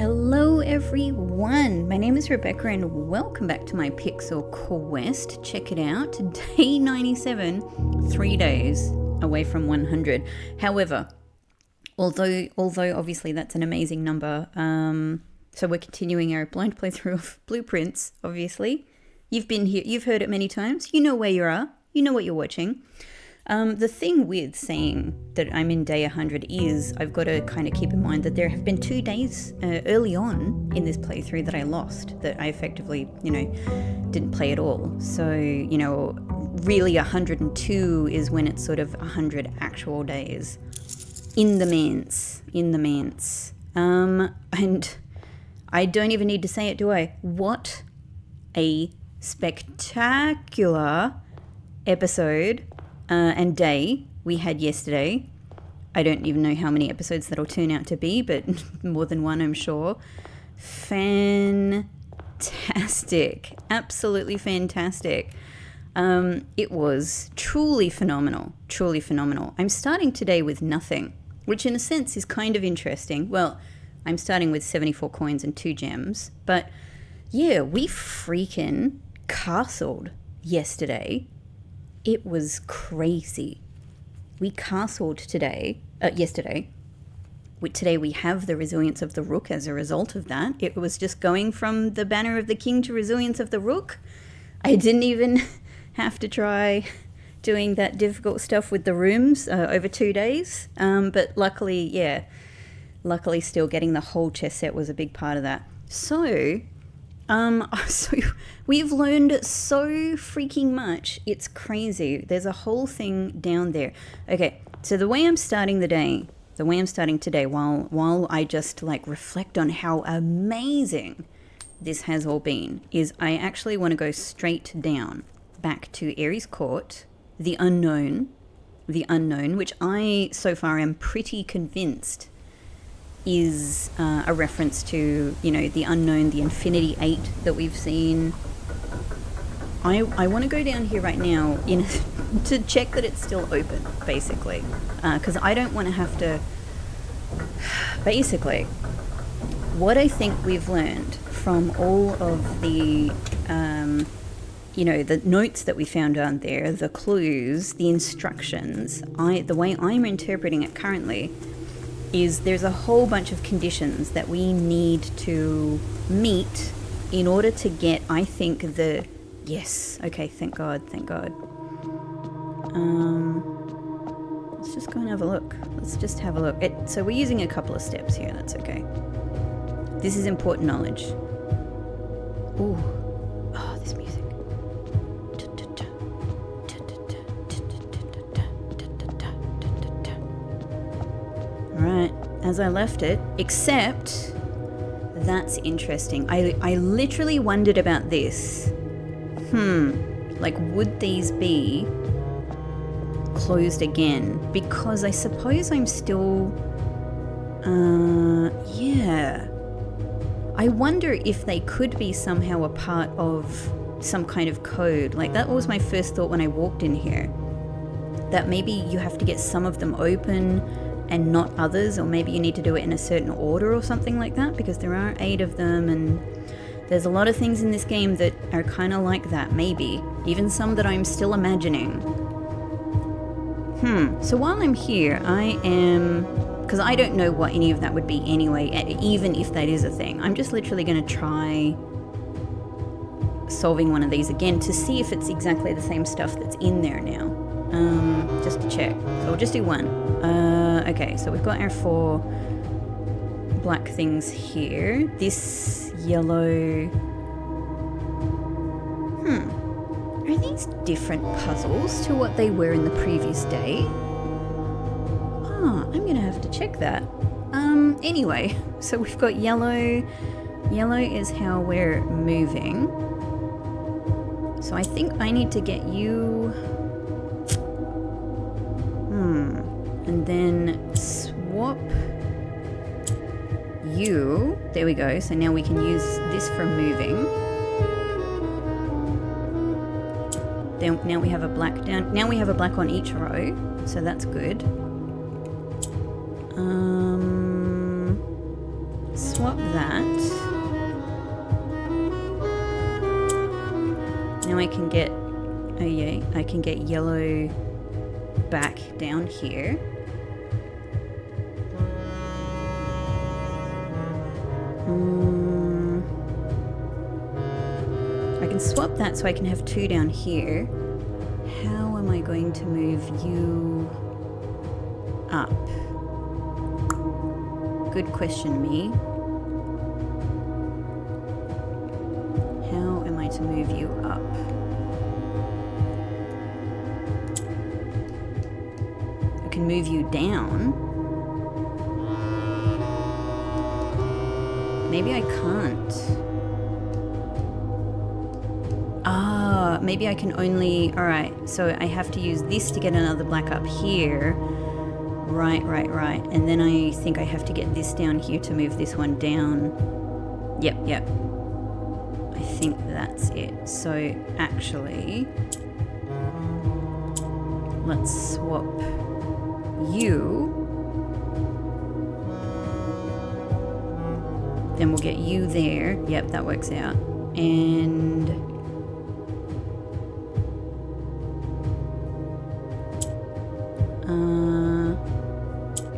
Hello everyone, my name is Rebecca and welcome back to my Pixel Quest. Check it out, day 97, 3 days away from 100. However, although obviously that's an amazing number, so we're continuing our blind playthrough of Blueprints, obviously. You've been here, you've heard it many times, you know where you are, you know what you're watching. The thing with saying that I'm in day 100 is I've got to kind of keep in mind that there have been 2 days early on in this playthrough that I lost, that I effectively, didn't play at all. So, really 102 is when it's sort of 100 actual days. In the manse. And I don't even need to say it, do I? What a spectacular episode and day we had yesterday. I don't even know how many episodes that'll turn out to be, but more than one, I'm sure. Fantastic. Absolutely fantastic. It was truly phenomenal. Truly phenomenal. I'm starting today with nothing, which in a sense is kind of interesting. Well, I'm starting with 74 coins and 2 gems, but yeah, we freaking castled yesterday. It was crazy. We castled yesterday. Today we have the resilience of the rook as a result of that. It was just going from the banner of the king to resilience of the rook. I didn't even have to try doing that difficult stuff with the rooms over 2 days. But luckily still getting the whole chess set was a big part of that. So we've learned so freaking much. It's crazy. There's a whole thing down there. Okay, so the way I'm starting today, while I just reflect on how amazing this has all been, is I actually want to go straight down back to Aries Court, the unknown, which I so far am pretty convinced is a reference to, the unknown, the Infinity 8 that we've seen. I want to go down here right now to check that it's still open, basically. Because I don't want to have to... Basically, what I think we've learned from all of the, the notes that we found down there, the clues, the instructions, the way I'm interpreting it currently is there's a whole bunch of conditions that we need to meet in order to get, I think, yes. Okay, thank God. Let's just go and have a look. So we're using a couple of steps here, that's okay. This is important knowledge. Ooh. Oh, this music. Right, as I left it, except that's interesting. I literally wondered about this. Would these be closed again? Because I suppose I'm still, yeah. I wonder if they could be somehow a part of some kind of code. That was my first thought when I walked in here. That maybe you have to get some of them open and not others, or maybe you need to do it in a certain order or something like that, because there are 8 of them, and there's a lot of things in this game that are kind of like that, maybe. Even some that I'm still imagining. So while I'm here, because I don't know what any of that would be anyway, even if that is a thing. I'm just literally going to try solving one of these again to see if it's exactly the same stuff that's in there now. Just to check. So we'll just do one. Okay, so we've got our 4 black things here. This yellow... Are these different puzzles to what they were in the previous day? I'm gonna have to check that. Anyway, so we've got yellow. Yellow is how we're moving. So I think I need to get you... And then swap you. There we go. So now we can use this for moving. Then now we have a black down. Now we have a black on each row. So that's good. swap that. Now I can get, oh yeah, I can get yellow back down here. I can swap that so I can have 2 down here. How am I going to move you up? Good question, me. How am I to move you up? I can move you down. Maybe I can't. Ah, maybe I can only... Alright, so I have to use this to get another black up here. Right. And then I think I have to get this down here to move this one down. Yep. I think that's it. So, actually... let's swap you. Then we'll get you there. Yep, that works out. And...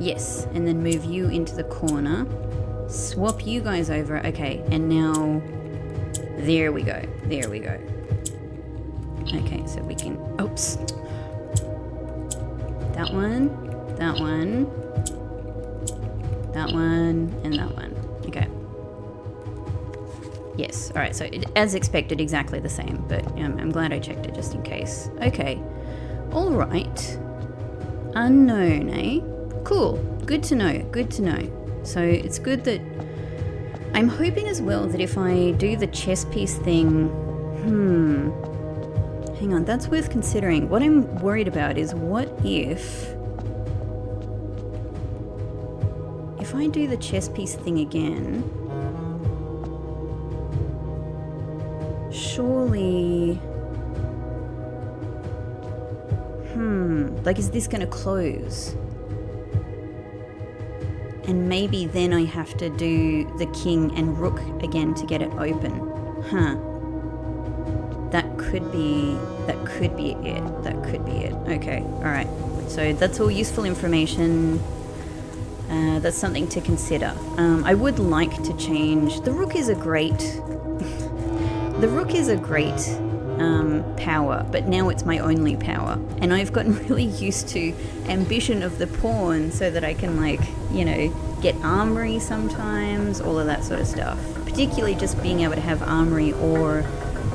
yes, and then move you into the corner. Swap you guys over. Okay, and now... there we go. Okay, so we can... oops. That one, and that one. Okay. Yes, alright, so as expected, exactly the same, but I'm glad I checked it just in case. Okay, alright. Unknown, eh? Cool, good to know. So it's good that... I'm hoping as well that if I do the chess piece thing... hang on, that's worth considering. What I'm worried about is what if I do the chess piece thing again... surely... like, is this going to close? And maybe then I have to do the king and rook again to get it open. That could be it. Okay, alright. So that's all useful information. That's something to consider. I would like to change... the rook is a great... the rook is a great power, but now it's my only power. And I've gotten really used to ambition of the pawn so that I can, like, you know, get armory sometimes, all of that sort of stuff. Particularly just being able to have armory or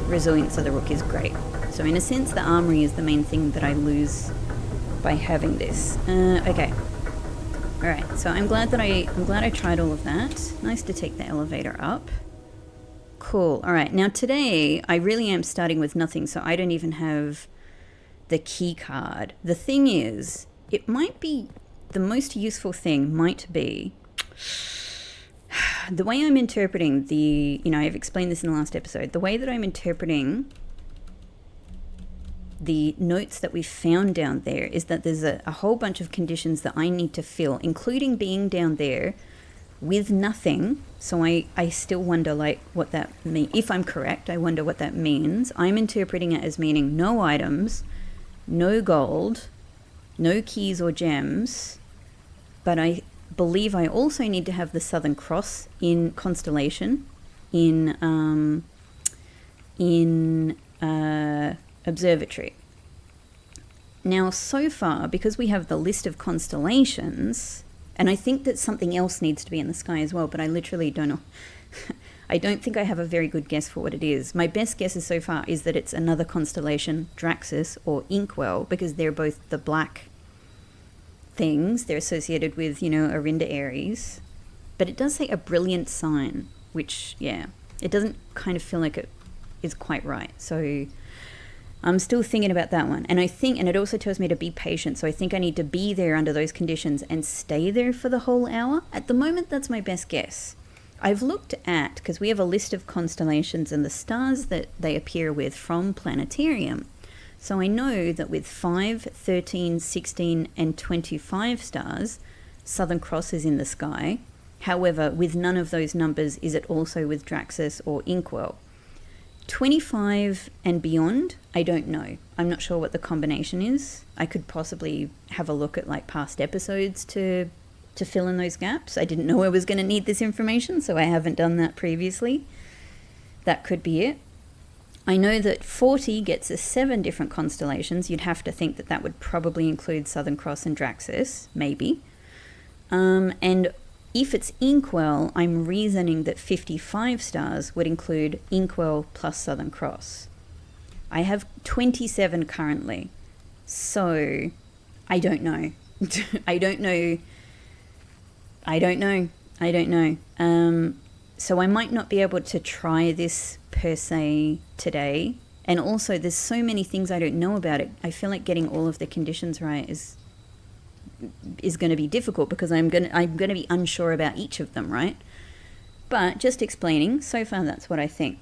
resilience of the rook is great. So in a sense, the armory is the main thing that I lose by having this. Okay. Alright, so I'm glad I tried all of that. Nice to take the elevator up. Cool. Alright, now today I really am starting with nothing, so I don't even have the key card. The thing is, it might be, the most useful thing might be, the way I'm interpreting the, you know, I've explained this in the last episode, the way that I'm interpreting the notes that we found down there is that there's a whole bunch of conditions that I need to fill, including being down there with nothing. So I still wonder, like, what that means. If I'm correct, I wonder what that means. I'm interpreting it as meaning no items, no gold, no keys or gems, but I believe I also need to have the Southern Cross in constellation, in observatory. Now, so far, because we have the list of constellations, and I think that something else needs to be in the sky as well, but I literally don't know. I don't think I have a very good guess for what it is. My best guesses so far is that it's another constellation, Draxus or Inkwell, because they're both the black things. They're associated with, you know, Arinda Aries. But it does say a brilliant sign, which, yeah, it doesn't kind of feel like it is quite right. So I'm still thinking about that one. And I think, and it also tells me to be patient. So I think I need to be there under those conditions and stay there for the whole hour. At the moment, that's my best guess. I've looked at, because we have a list of constellations and the stars that they appear with from Planetarium. So I know that with 5, 13, 16, and 25 stars, Southern Cross is in the sky. However, with none of those numbers is it also with Draxus or Inkwell. 25 and beyond, I don't know. I'm not sure what the combination is. I could possibly have a look at like past episodes to fill in those gaps. I didn't know I was going to need this information, so I haven't done that previously. That could be it. I know that 40 gets us 7 different constellations. You'd have to think that that would probably include Southern Cross and Draxus, maybe. And if it's Inkwell, I'm reasoning that 55 stars would include Inkwell plus Southern Cross. I have 27 currently, so I don't know. I don't know. So I might not be able to try this per se today. And also there's so many things I don't know about it. I feel like getting all of the conditions right is going to be difficult because I'm going to be unsure about each of them, right? But just explaining, so far that's what I think.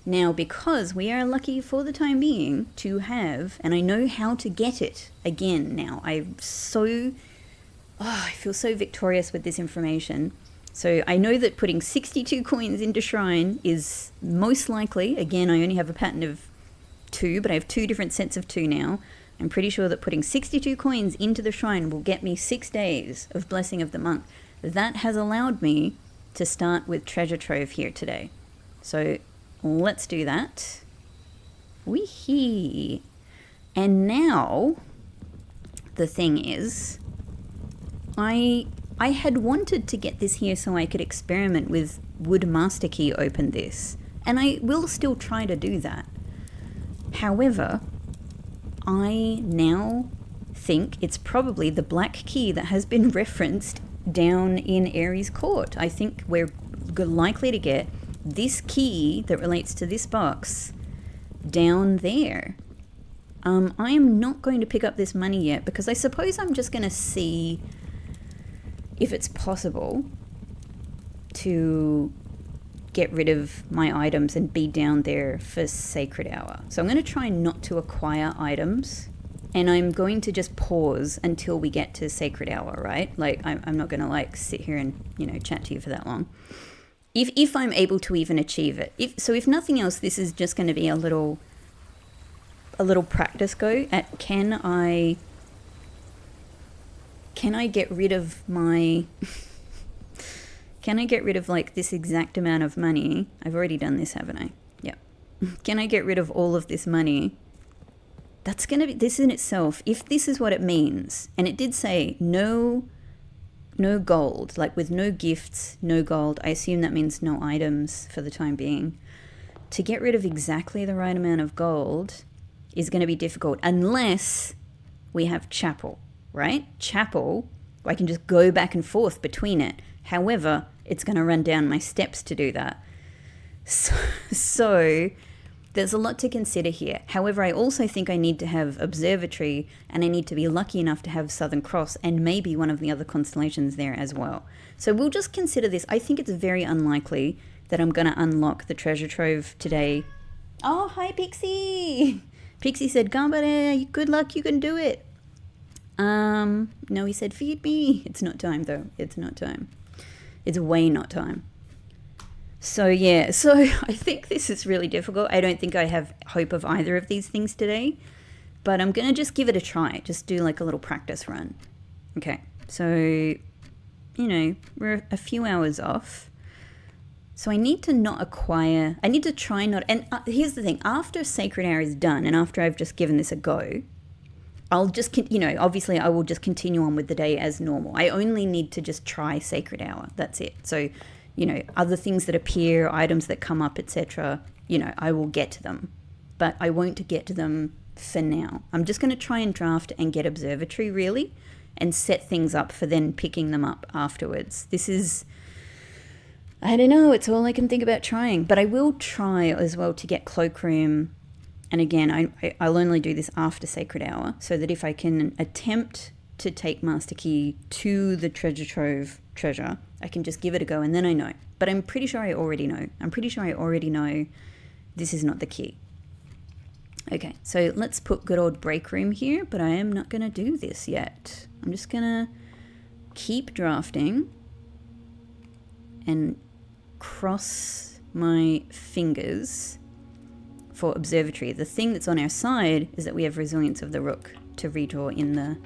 Now, because we are lucky for the time being to have, and I know how to get it again now, I feel so victorious with this information. So I know that putting 62 coins into Shrine is most likely, again, I only have a pattern of 2, but I have 2 different sets of 2 now. I'm pretty sure that putting 62 coins into the Shrine will get me 6 days of Blessing of the Monk. That has allowed me to start with Treasure Trove here today. So let's do that. Wee-hee. And now, the thing is, I had wanted to get this here so I could experiment with would Master Key open this. And I will still try to do that. However, I now think it's probably the black key that has been referenced down in Aries Court. I think we're likely to get this key that relates to this box down there. I am not going to pick up this money yet because I suppose I'm just going to see if it's possible to get rid of my items and be down there for Sacred Hour. So I'm going to try not to acquire items, and I'm going to just pause until we get to Sacred Hour, right? Like, I'm not going to like sit here and, chat to you for that long. If I'm able to even achieve it. If nothing else, this is just going to be a little practice go at can I get rid of my can I get rid of like this exact amount of money? I've already done this, haven't I? Yeah. Can I get rid of all of this money? That's going to be this in itself. If this is what it means, and it did say no gold, like with no gifts, no gold. I assume that means no items for the time being. To get rid of exactly the right amount of gold is going to be difficult unless we have Chapel, right? Chapel, I can just go back and forth between it. However, it's going to run down my steps to do that. So there's a lot to consider here. However, I also think I need to have Observatory, and I need to be lucky enough to have Southern Cross and maybe one of the other constellations there as well. So we'll just consider this. I think it's very unlikely that I'm going to unlock the treasure trove today. Oh, hi, Pixie. Pixie said, Gambare, good luck, you can do it. No, he said, feed me. It's not time, though. It's not time. It's way not time. So, yeah. So, I think this is really difficult. I don't think I have hope of either of these things today. But I'm going to just give it a try. Just do like a little practice run. Okay. So, we're a few hours off. So, I need to not acquire... I need to try not... And here's the thing. After Sacred Hour is done, and after I've just given this a go... I'll just, obviously I will just continue on with the day as normal. I only need to just try Sacred Hour. That's it. So, other things that appear, items that come up, etc., I will get to them. But I won't get to them for now. I'm just going to try and draft and get Observatory, really, and set things up for then picking them up afterwards. This is... I don't know. It's all I can think about trying. But I will try as well to get Cloakroom. And again, I'll only do this after Sacred Hour, so that if I can attempt to take Master Key to the Treasure Trove treasure, I can just give it a go, and then I know. But I'm pretty sure I already know. I'm pretty sure I already know this is not the key. Okay, so let's put good old Break Room here, but I am not going to do this yet. I'm just going to keep drafting. and cross my fingers for observatory. The thing that's on our side is that we have resilience of the rook to redraw in the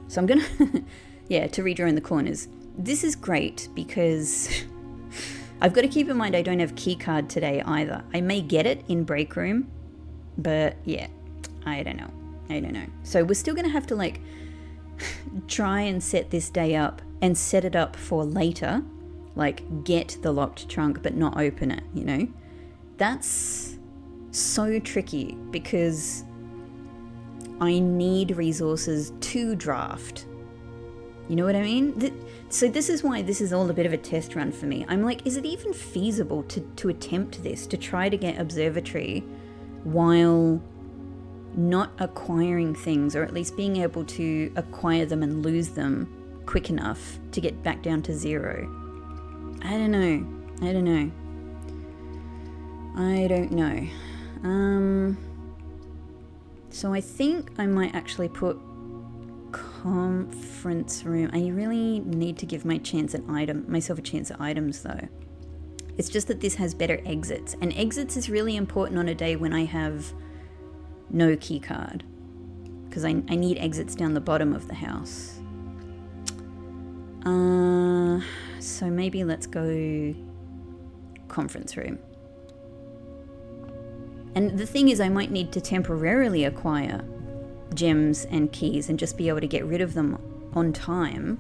so I'm gonna yeah, to redraw in the corners. This is great because I've got to keep in mind I don't have keycard today either. I may get it in break room, but yeah, I don't know. So we're still gonna have to like try and set this day up and set it up for later, like get the locked trunk but not open it, you know? That's so tricky because I need resources to draft. You know what I mean? So this is why this is all a bit of a test run for me. I'm like, is it even feasible to attempt this, to try to get observatory while not acquiring things, or at least being able to acquire them and lose them quick enough to get back down to 0? I don't know. So I think I might actually put conference room. I really need to give myself a chance at items though. It's just that this has better exits, and exits is really important on a day when I have no key card, because I need exits down the bottom of the house. So maybe let's go conference room. And the thing is, I might need to temporarily acquire gems and keys and just be able to get rid of them on time.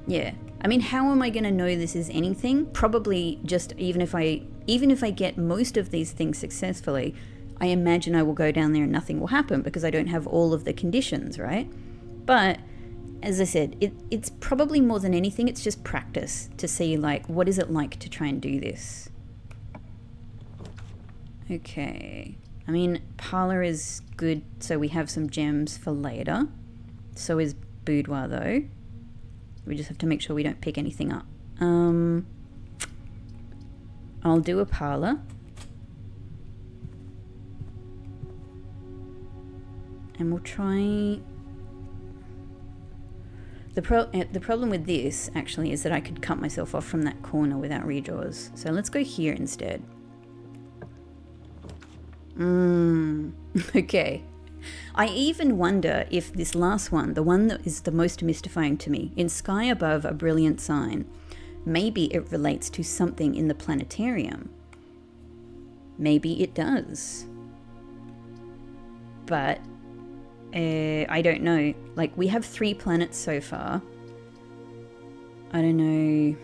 Yeah. I mean, how am I going to know this is anything? Probably just even if I get most of these things successfully, I imagine I will go down there and nothing will happen because I don't have all of the conditions, right? But as I said, it's probably more than anything, it's just practice to see like, what is it like to try and do this? Okay. I mean, parlor is good, so we have some gems for later. So is boudoir though. We just have to make sure we don't pick anything up. I'll do a parlor. And we'll try... The problem with this, actually, is that I could cut myself off from that corner without redraws. So let's go here instead. Okay. I even wonder if this last one, the one that is the most mystifying to me, in sky above a brilliant sign, maybe it relates to something in the planetarium. Maybe it does. But I don't know. Like, we have 3 planets so far. I don't know.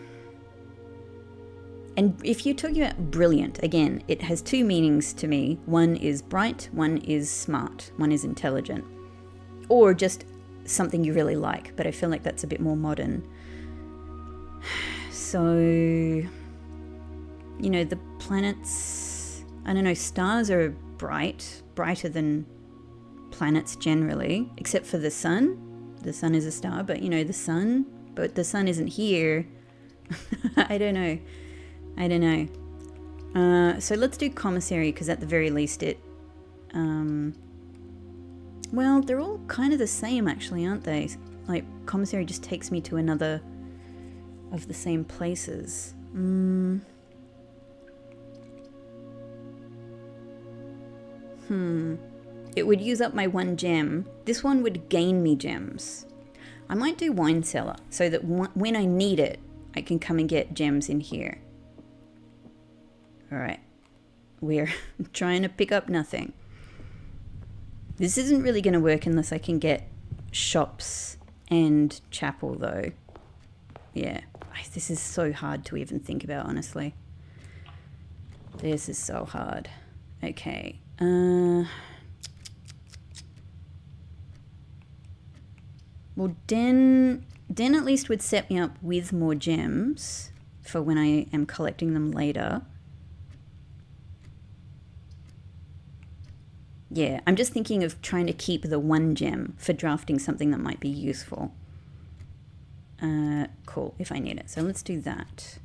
And if you're talking about brilliant, again, it has 2 meanings to me. One is bright, one is smart, one is intelligent. Or just something you really like, but I feel like that's a bit more modern. So, you know, the planets, I don't know, stars are brighter than planets generally, except for the sun. The sun is a star, but you know, the sun isn't here. I don't know. So let's do commissary, because at the very least it... well, they're all kind of the same actually, aren't they? Like, commissary just takes me to another of the same places. It would use up my 1 gem. This one would gain me gems. I might do wine cellar, so that when I need it, I can come and get gems in here. Alright, we're trying to pick up nothing. This isn't really going to work unless I can get shops and chapel though. Yeah, this is so hard to even think about, honestly. This is so hard. Okay. Well, Den at least would set me up with more gems for when I am collecting them later. Yeah, I'm just thinking of trying to keep the 1 gem for drafting something that might be useful. Cool, if I need it. So let's do that.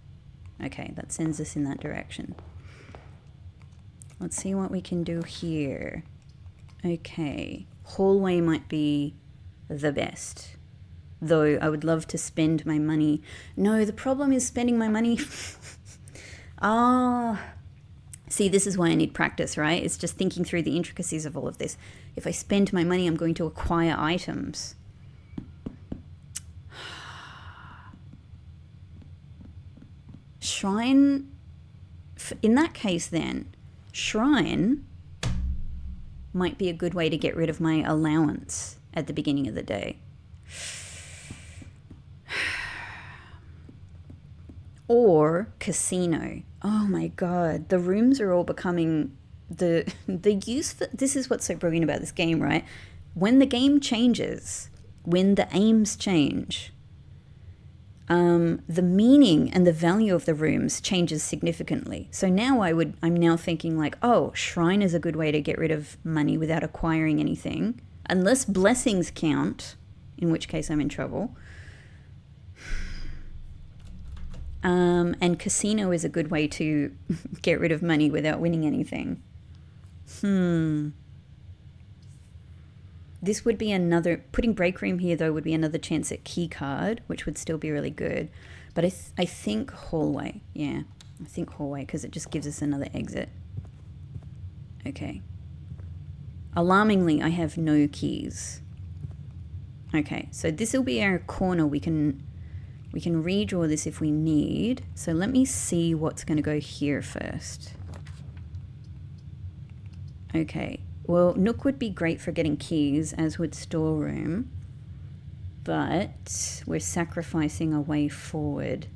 Okay, that sends us in that direction. Let's see what we can do here. Okay, hallway might be the best. though I would love to spend my money. No, the problem is spending my money. See, this is why I need practice, right? It's just thinking through the intricacies of all of this. If I spend my money, I'm going to acquire items. Shrine, in that case then, shrine might be a good way to get rid of my allowance at the beginning of the day. Or casino. Oh my god, the rooms are all becoming the use for, this is what's so brilliant about this game, right? When the game changes, when the aims change, the meaning and the value of the rooms changes significantly. So now I'm now thinking like, oh, shrine is a good way to get rid of money without acquiring anything, unless blessings count, in which case I'm in trouble. And casino is a good way to get rid of money without winning anything. This would be another, putting break room here though would be another chance at key card, which would still be really good. But I think hallway, yeah. I think hallway because it just gives us another exit. Okay. Alarmingly, I have no keys. Okay, so this will be our corner. We can redraw this if we need. So let me see what's going to go here first. Okay. Well, Nook would be great for getting keys, as would storeroom, but we're sacrificing a way forward.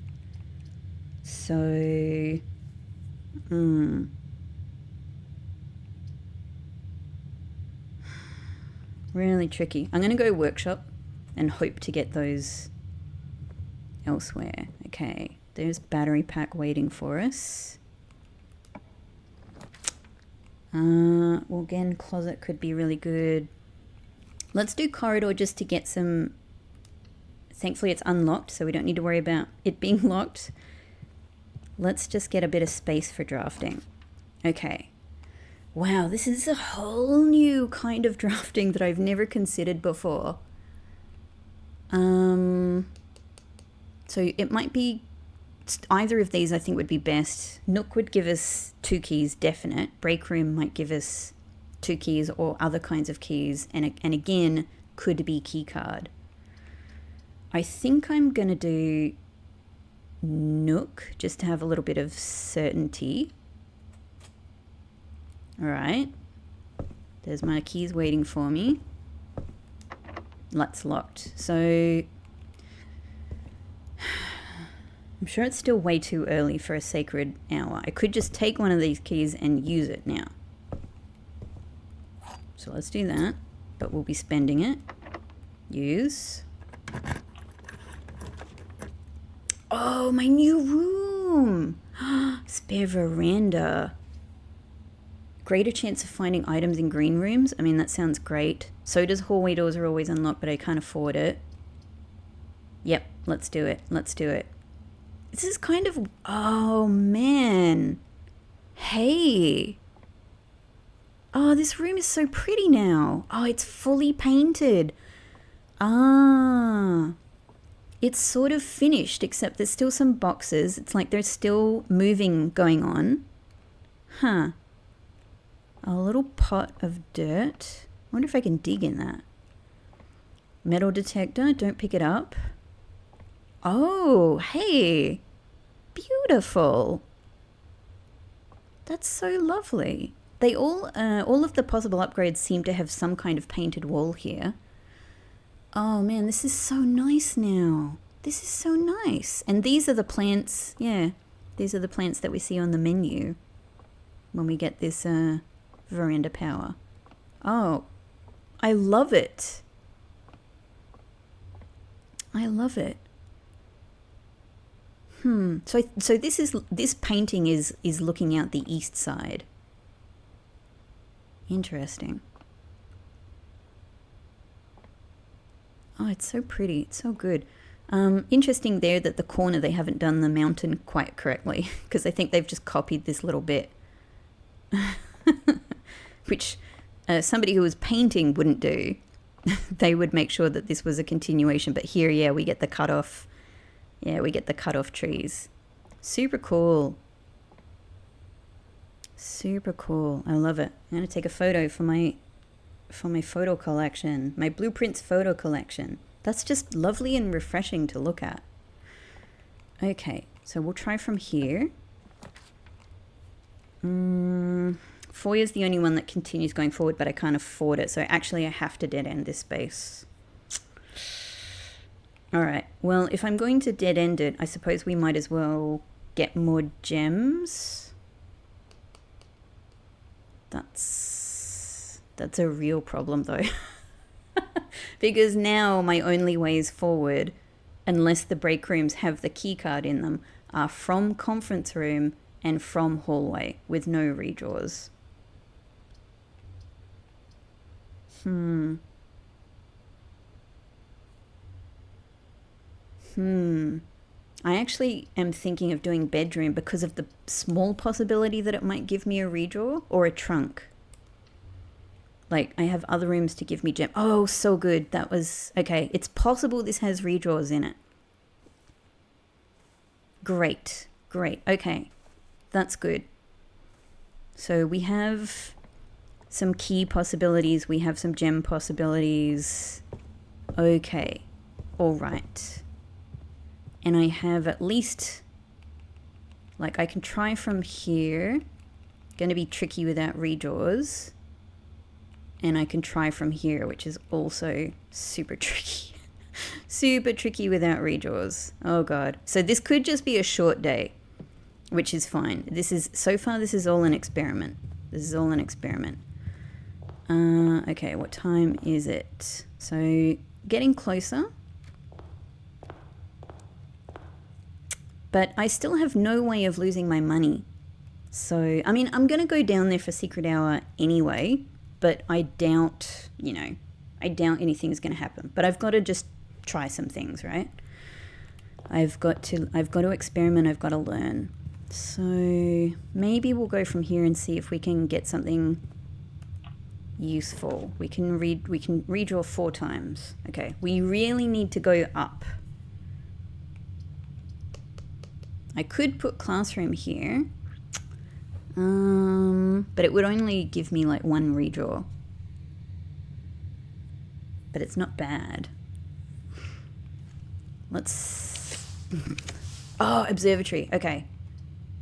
So, really tricky. I'm going to go workshop and hope to get those elsewhere. Okay, there's battery pack waiting for us. Well, again, closet could be really good. Let's do corridor just to get some... Thankfully, it's unlocked, so we don't need to worry about it being locked. Let's just get a bit of space for drafting. Okay. Wow, this is a whole new kind of drafting that I've never considered before. So it might be... Either of these I think would be best. Nook would give us 2 keys, definite. Break room might give us 2 keys or other kinds of keys. And again, could be key card. I think I'm going to do Nook just to have a little bit of certainty. All right. There's my keys waiting for me. That's locked. So... I'm sure it's still way too early for a sacred hour. I could just take one of these keys and use it now. So let's do that, but we'll be spending it. Use. Oh, my new room. Spare veranda. Greater chance of finding items in green rooms. I mean, that sounds great. So does hallway doors are always unlocked, but I can't afford it. Yep, let's do it. Let's do it. This is kind of... Oh, man. Hey. Oh, this room is so pretty now. Oh, it's fully painted. Ah. It's sort of finished, except there's still some boxes. It's like there's still moving going on. Huh. A little pot of dirt. I wonder if I can dig in that. Metal detector. Don't pick it up. Oh, hey. Beautiful. That's so lovely. They all of the possible upgrades seem to have some kind of painted wall here. Oh man, this is so nice now. This is so nice. And these are the plants, yeah. These are the plants that we see on the menu when we get this veranda power. Oh, I love it. I love it. So this painting is looking out the east side. Interesting. Oh, it's so pretty. It's so good. Interesting there that the corner they haven't done the mountain quite correctly because I think they've just copied this little bit, which somebody who was painting wouldn't do. they would make sure that this was a continuation. But here, yeah, we get the cut off. Yeah, we get the cut off trees. Super cool. Super cool. I love it. I'm gonna take a photo for my photo collection, my blueprints photo collection. That's just lovely and refreshing to look at. Okay, so we'll try from here. Foyer is the only one that continues going forward, but I can't afford it. So actually I have to dead end this space. All right, well, if I'm going to dead end it, I suppose we might as well get more gems. That's a real problem though. Because now my only ways forward, unless the break rooms have the key card in them, are from conference room and from hallway with no redraws. I actually am thinking of doing bedroom because of the small possibility that it might give me a redraw or a trunk. Like, I have other rooms to give me gem. Oh, so good. That was... Okay, it's possible this has redraws in it. Great. Great. Okay. That's good. So we have some key possibilities. We have some gem possibilities. Okay. All right. And I have at least... Like, I can try from here. Going to be tricky without redraws. And I can try from here, which is also super tricky. Super tricky without redraws. Oh god. So this could just be a short day, which is fine. This is, so far this is all an experiment. This is all an experiment. Okay, what time is it? So getting closer. But I still have no way of losing my money. So, I mean, I'm going to go down there for secret hour anyway. But I doubt, you know, I doubt anything's going to happen. But I've got to just try some things, right? I've got to experiment. I've got to learn. So maybe we'll go from here and see if we can get something useful. We can redraw 4 times. Okay, we really need to go up. I could put classroom here. But it would only give me like 1 redraw. But it's not bad. Let's... Oh, observatory. Okay.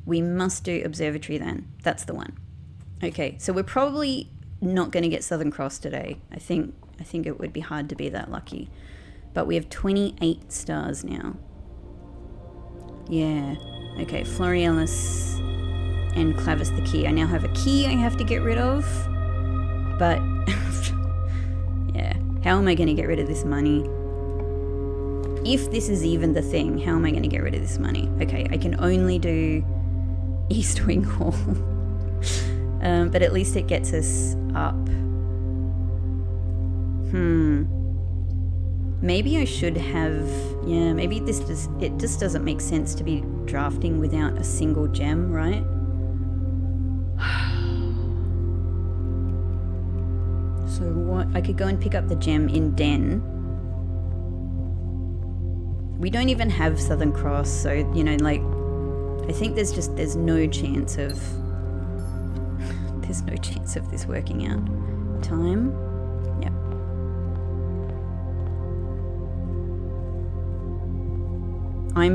We must do observatory then. That's the one. Okay, so we're probably not going to get Southern Cross today. I think it would be hard to be that lucky. But we have 28 stars now. Yeah. Okay, Florialis... and Clavis the key. I now have a key I have to get rid of. But, yeah. How am I going to get rid of this money? If this is even the thing, how am I going to get rid of this money? Okay, I can only do East Wing Hall. But at least it gets us up. Maybe I should have... Yeah, maybe it just doesn't make sense to be drafting without a single gem, right? So what? I could go and pick up the gem in Den. We don't even have Southern Cross, so, you know, like, I think there's no chance of... There's no chance of this working out. Time? Yep. I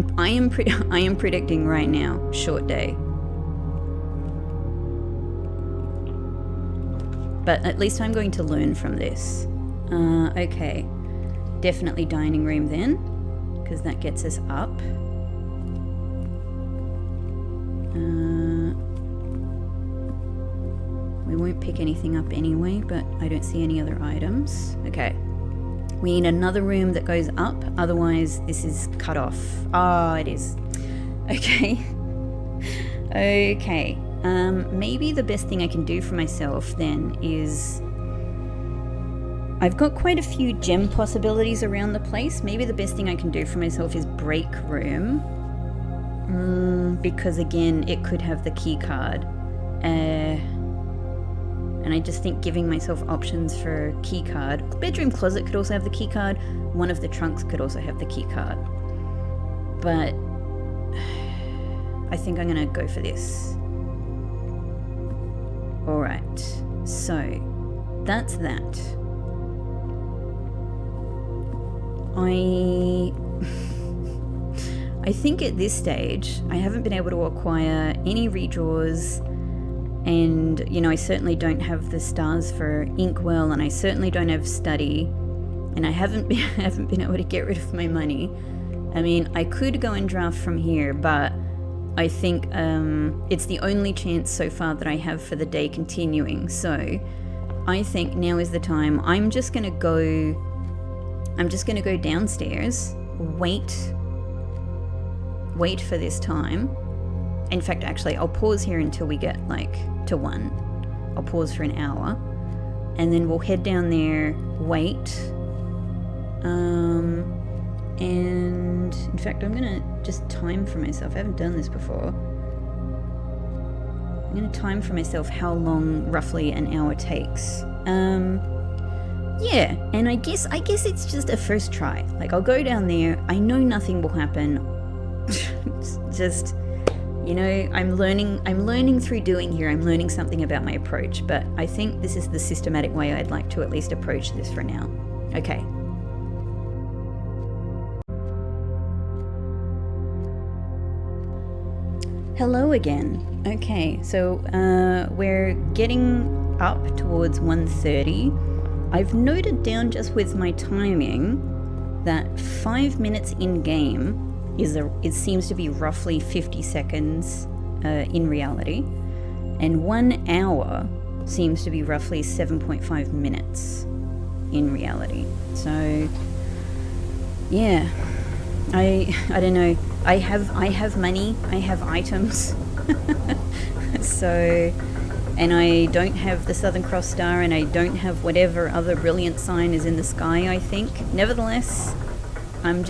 am predicting right now, short day. But at least I'm going to learn from this. Okay. Definitely dining room then, because that gets us up. We won't pick anything up anyway, but I don't see any other items. Okay. We need another room that goes up, otherwise this is cut off. Ah, it is. Okay. Okay. Maybe the best thing I can do for myself then is... I've got quite a few gem possibilities around the place. Maybe the best thing I can do for myself is break room. Because again, it could have the key card. And And I just think giving myself options for key card. Bedroom closet could also have the key card. One of the trunks could also have the key card. But I think I'm gonna go for this. Alright, so that's that. I think at this stage, I haven't been able to acquire any redraws, and, you know, I certainly don't have the stars for Inkwell, and I certainly don't have study, and I haven't been able to get rid of my money. I mean, I could go and draft from here, but I think it's the only chance so far that I have for the day continuing. So I think now is the time. I'm just gonna go downstairs, wait for this time. In fact, actually, I'll pause here until we get like to 1. I'll pause for an hour, and then we'll head down there, wait. And in fact, I'm gonna just time for myself. I haven't done this before. I'm gonna time for myself how long roughly an hour takes. Yeah, and I guess it's just a first try. Like, I'll go down there. I know nothing will happen. Just, you know, I'm learning through doing here. I'm learning something about my approach, but I think this is the systematic way I'd like to at least approach this for now. Okay. Hello again. Okay, so we're getting up towards 1:30. I've noted down just with my timing that 5 minutes in game it seems to be roughly 50 seconds in reality, and 1 hour seems to be roughly 7.5 minutes in reality. So yeah, I don't know. I have money, I have items. So, and I don't have the Southern Cross star, and I don't have whatever other brilliant sign is in the sky, I think. Nevertheless, I'm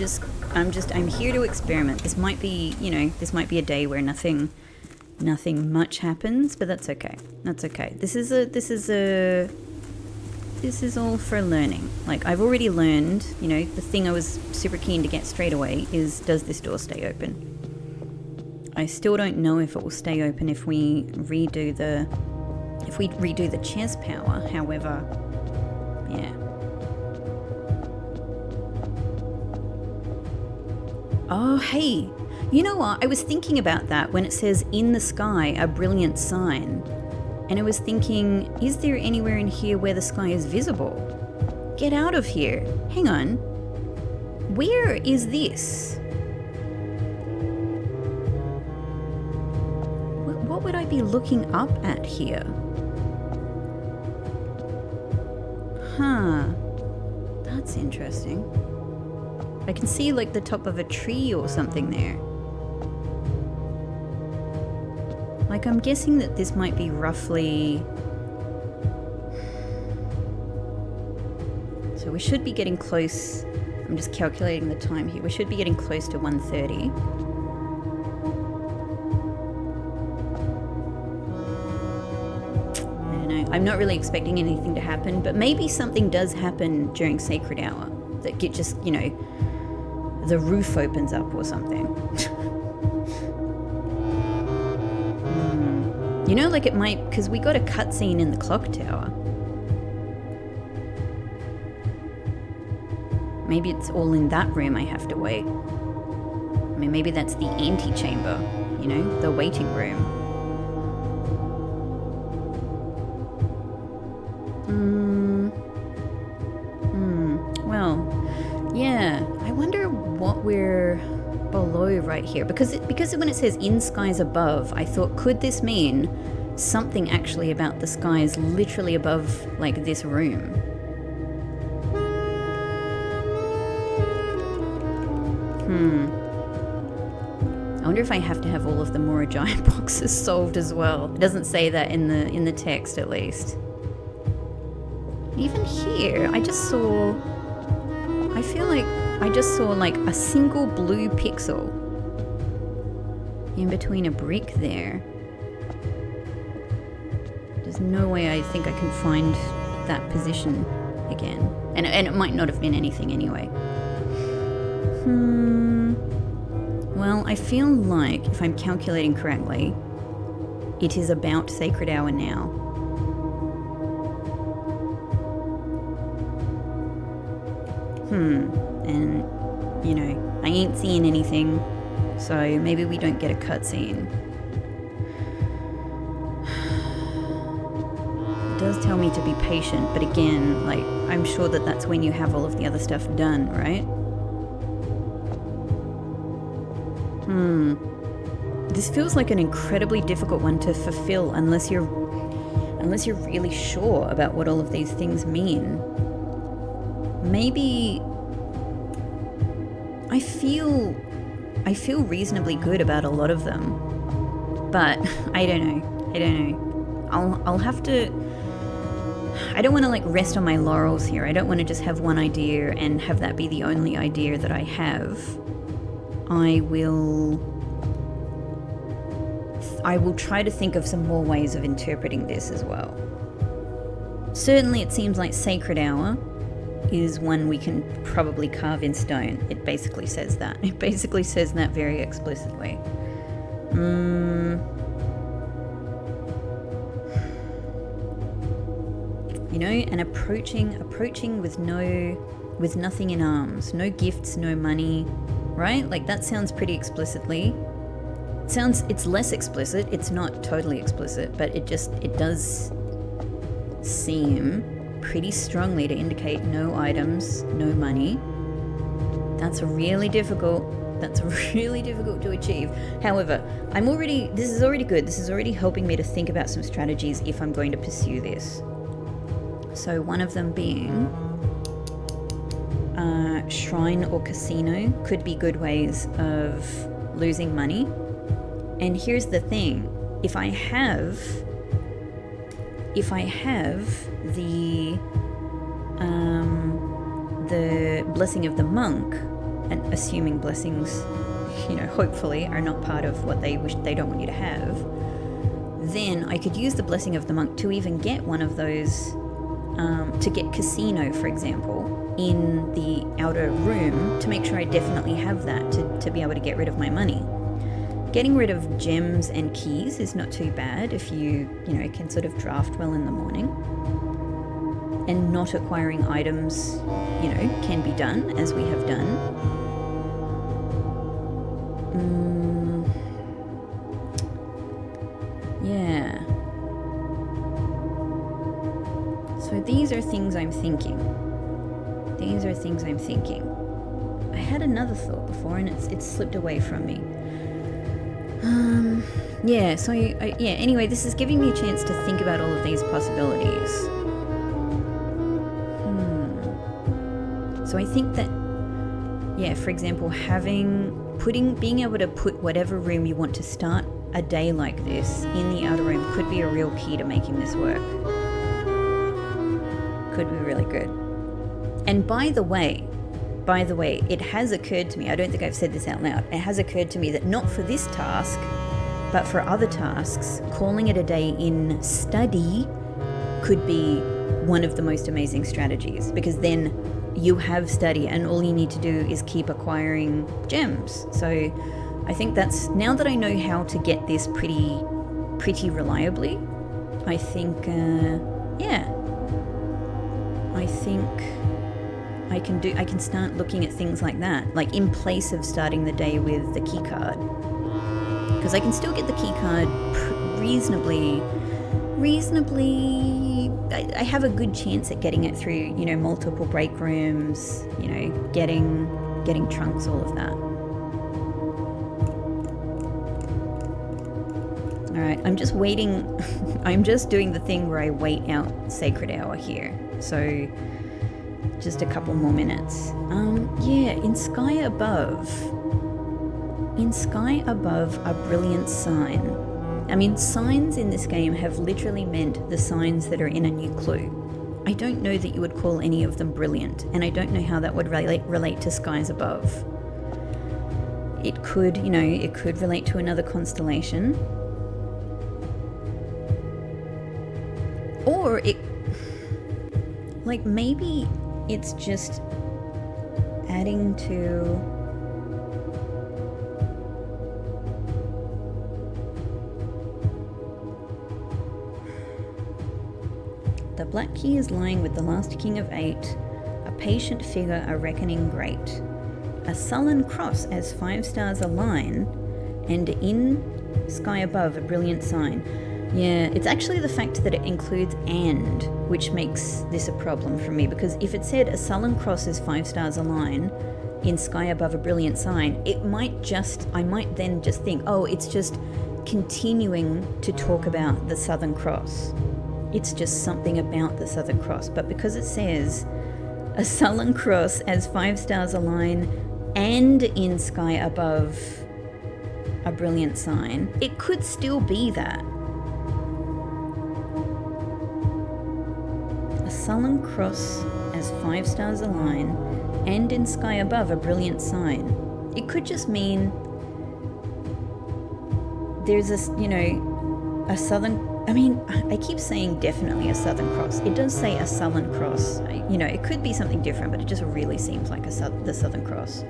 here to experiment. This might be, you know, this might be a day where nothing much happens, but that's okay. That's okay. This is all for learning. Like, I've already learned, you know, the thing I was super keen to get straight away is, does this door stay open? I still don't know if it will stay open if we redo the chess power. However, yeah. Oh, hey, you know what? I was thinking about that when it says in the sky, a brilliant sign. And I was thinking, is there anywhere in here where the sky is visible? Get out of here. Hang on. Where is this? What would I be looking up at here? Huh. That's interesting. I can see like the top of a tree or something there. Like, I'm guessing that this might be roughly... So we should be getting close. I'm just calculating the time here. We should be getting close to 1:30. I don't know. I'm not really expecting anything to happen, but maybe something does happen during Sacred Hour. That just, you know, the roof opens up or something. You know, like it might, because we got a cutscene in the clock tower. Maybe it's all in that room I have to wait. I mean, maybe that's the antechamber, you know, the waiting room. Well, yeah, I wonder what we're below right here, because when it says in skies above, I thought, could this mean something actually about the skies literally above like this room? I wonder if I have to have all of the Mora Giant boxes solved as well. It doesn't say that in the text, at least. Even here, I feel like I just saw like a single blue pixel in between a brick there. There's no way I think I can find that position again. And it might not have been anything anyway. Well, I feel like, if I'm calculating correctly, it is about sacred hour now. And, you know, I ain't seeing anything, so maybe we don't get a cutscene. It does tell me to be patient, but again, like, I'm sure that that's when you have all of the other stuff done, right? This feels like an incredibly difficult one to fulfill unless you're really sure about what all of these things mean. Maybe I feel reasonably good about a lot of them, but I don't know. I'll have to. I don't want to like rest on my laurels here. I don't want to just have one idea and have that be the only idea that I have. I will try to think of some more ways of interpreting this as well. Certainly it seems like sacred hour is one we can probably carve in stone. It basically says that. It basically says that very explicitly. You know, and approaching with nothing in arms, no gifts, no money, right? Like that sounds pretty explicitly. It's less explicit. It's not totally explicit, but it does seem pretty strongly to indicate no items, no money. That's really difficult to achieve. However, this is already good. This is already helping me to think about some strategies if I'm going to pursue this. So one of them being shrine or casino could be good ways of losing money. And here's the thing, if I have the blessing of the monk, and assuming blessings, you know, hopefully are not part of what they don't want you to have, then I could use the blessing of the monk to even get one of those, to get casino, for example, in the outer room, to make sure I definitely have that to be able to get rid of my money. Getting rid of gems and keys is not too bad if you can sort of draft well in the morning. And not acquiring items, can be done, as we have done. Yeah. So these are things I'm thinking. I had another thought before and it's slipped away from me. Yeah, so anyway, this is giving me a chance to think about all of these possibilities. So I think that, for example, being able to put whatever room you want to start a day like this in the outer room could be a real key to making this work. Could be really good. And by the way, it has occurred to me, I don't think I've said this out loud, it has occurred to me that not for this task, but for other tasks, calling it a day in study could be one of the most amazing strategies, because then you have study and all you need to do is keep acquiring gems. So I think that's, now that I know how to get this pretty reliably, I think I can start looking at things like that, like in place of starting the day with the key card, because I can still get the key card reasonably. I have a good chance at getting it through, multiple break rooms, getting trunks, all of that. All right, I'm just waiting. I'm just doing the thing where I wait out sacred hour here. So just a couple more minutes. In sky above a brilliant sign. I mean, signs in this game have literally meant the signs that are in a new clue. I don't know that you would call any of them brilliant, and I don't know how that would relate to skies above. It could, it could relate to another constellation. Or it, like, maybe it's just adding to the black key is lying with the last king of 8, a patient figure, a reckoning great. A sullen cross as 5 stars align, and in sky above a brilliant sign. Yeah, it's actually the fact that it includes "and" which makes this a problem for me, because if it said a sullen cross as 5 stars align, in sky above a brilliant sign, I might then just think, oh, it's just continuing to talk about the Southern Cross. It's just something about the Southern Cross. But because it says a sullen cross as 5 stars align and in sky above a brilliant sign, it could still be that. A sullen cross as 5 stars align and in sky above a brilliant sign. It could just mean there's a southern, I keep saying definitely a southern cross. It does say a sullen cross. It could be something different, but it just really seems like the Southern Cross.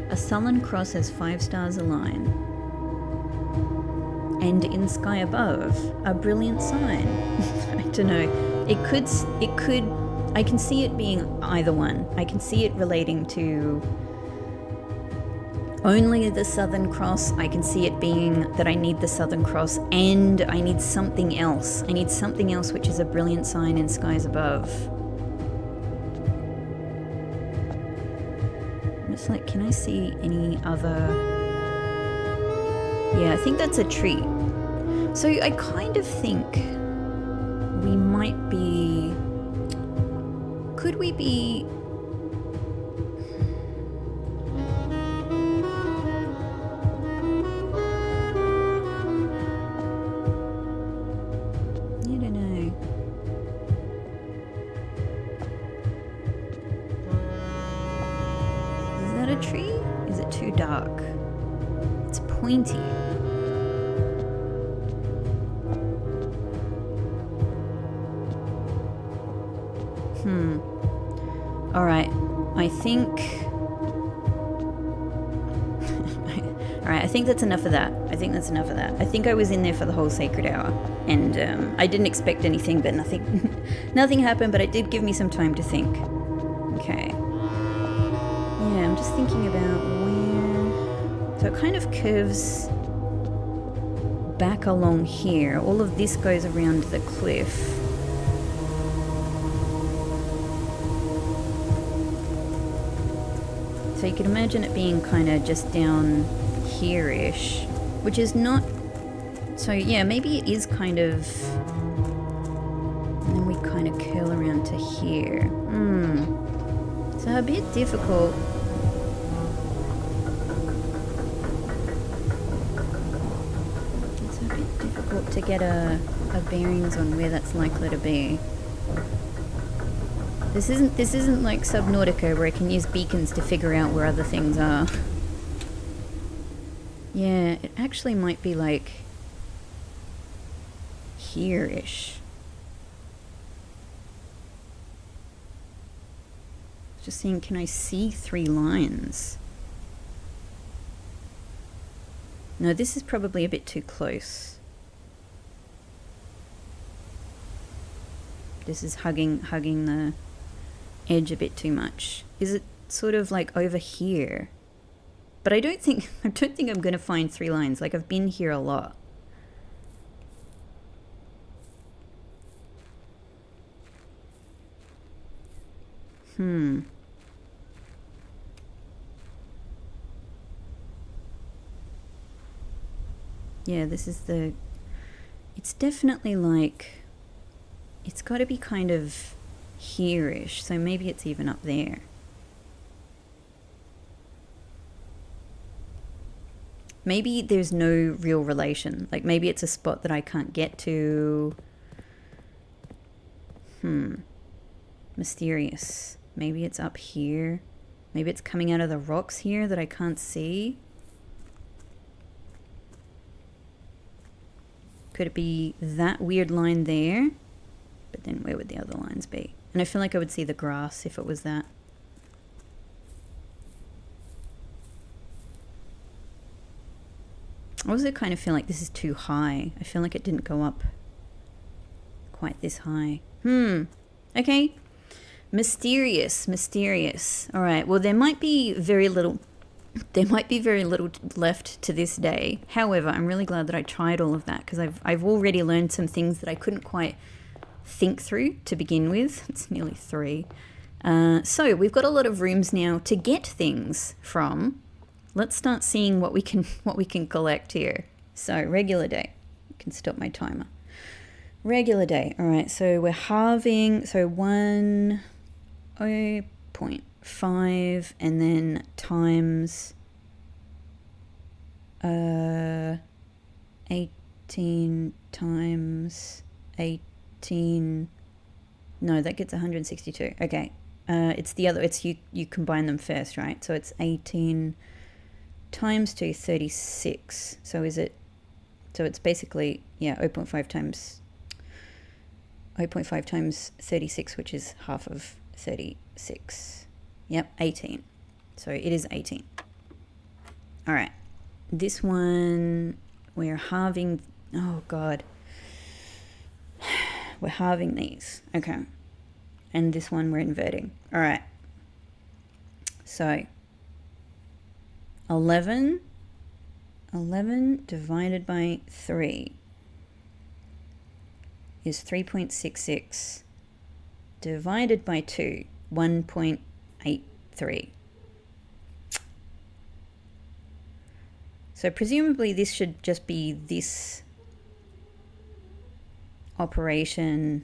A sullen cross has 5 stars align, and in sky above, a brilliant sign. I don't know. It could. I can see it being either one. I can see it relating to only the Southern Cross. I can see it being that I need the Southern Cross and I need something else. I need something else which is a brilliant sign in skies above. I'm just like, can I see any other? Yeah, I think that's a tree. So I kind of think we might be... Could we be... Tree? Is it too dark? It's pointy. Alright, I think... Alright, I think that's enough of that. I think I was in there for the whole sacred hour, and I didn't expect anything, but nothing happened, but it did give me some time to think. Okay. Yeah, I'm just thinking about where... So it kind of curves back along here. All of this goes around the cliff. So you could imagine it being kind of just down here-ish, which is not... So yeah, maybe it is kind of... And then we kind of curl around to here. So a bit difficult. It's a bit difficult to get a bearings on where that's likely to be. This isn't like Subnautica where I can use beacons to figure out where other things are. Yeah, it actually might be like here-ish. Just seeing, can I see 3 lines? No, this is probably a bit too close. This is hugging the edge a bit too much. Is it sort of like over here? But I don't think I'm gonna find 3 lines. Like, I've been here a lot. Yeah, this is the... It's definitely like... It's got to be kind of here-ish, so maybe it's even up there. Maybe there's no real relation. Like, maybe it's a spot that I can't get to. Mysterious. Maybe it's up here. Maybe it's coming out of the rocks here that I can't see. Could it be that weird line there? But then where would the other lines be? And I feel like I would see the grass if it was that. I also kind of feel like this is too high. I feel like it didn't go up quite this high. Okay. Mysterious. All right. Well, there might be very little left to this day. However, I'm really glad that I tried all of that, because I've already learned some things that I couldn't quite think through to begin with. It's nearly 3. So we've got a lot of rooms now to get things from. Let's start seeing what we can collect here. So regular day. I can stop my timer. Regular day. All right. So we're halving. So 1.5 and then times 18 times 18. No, that gets 162. Okay. It's the other. It's you combine them first, right? So it's 18 times 2, 36. So is it? So it's basically 0.5 times 36, which is half of 36. Yep, 18. So it is 18. All right. This one we're halving. Oh God. We're halving these. Okay. And this one we're inverting. All right. So 11 divided by 3 is 3.66 divided by 2, 1.83. So presumably this should just be this operation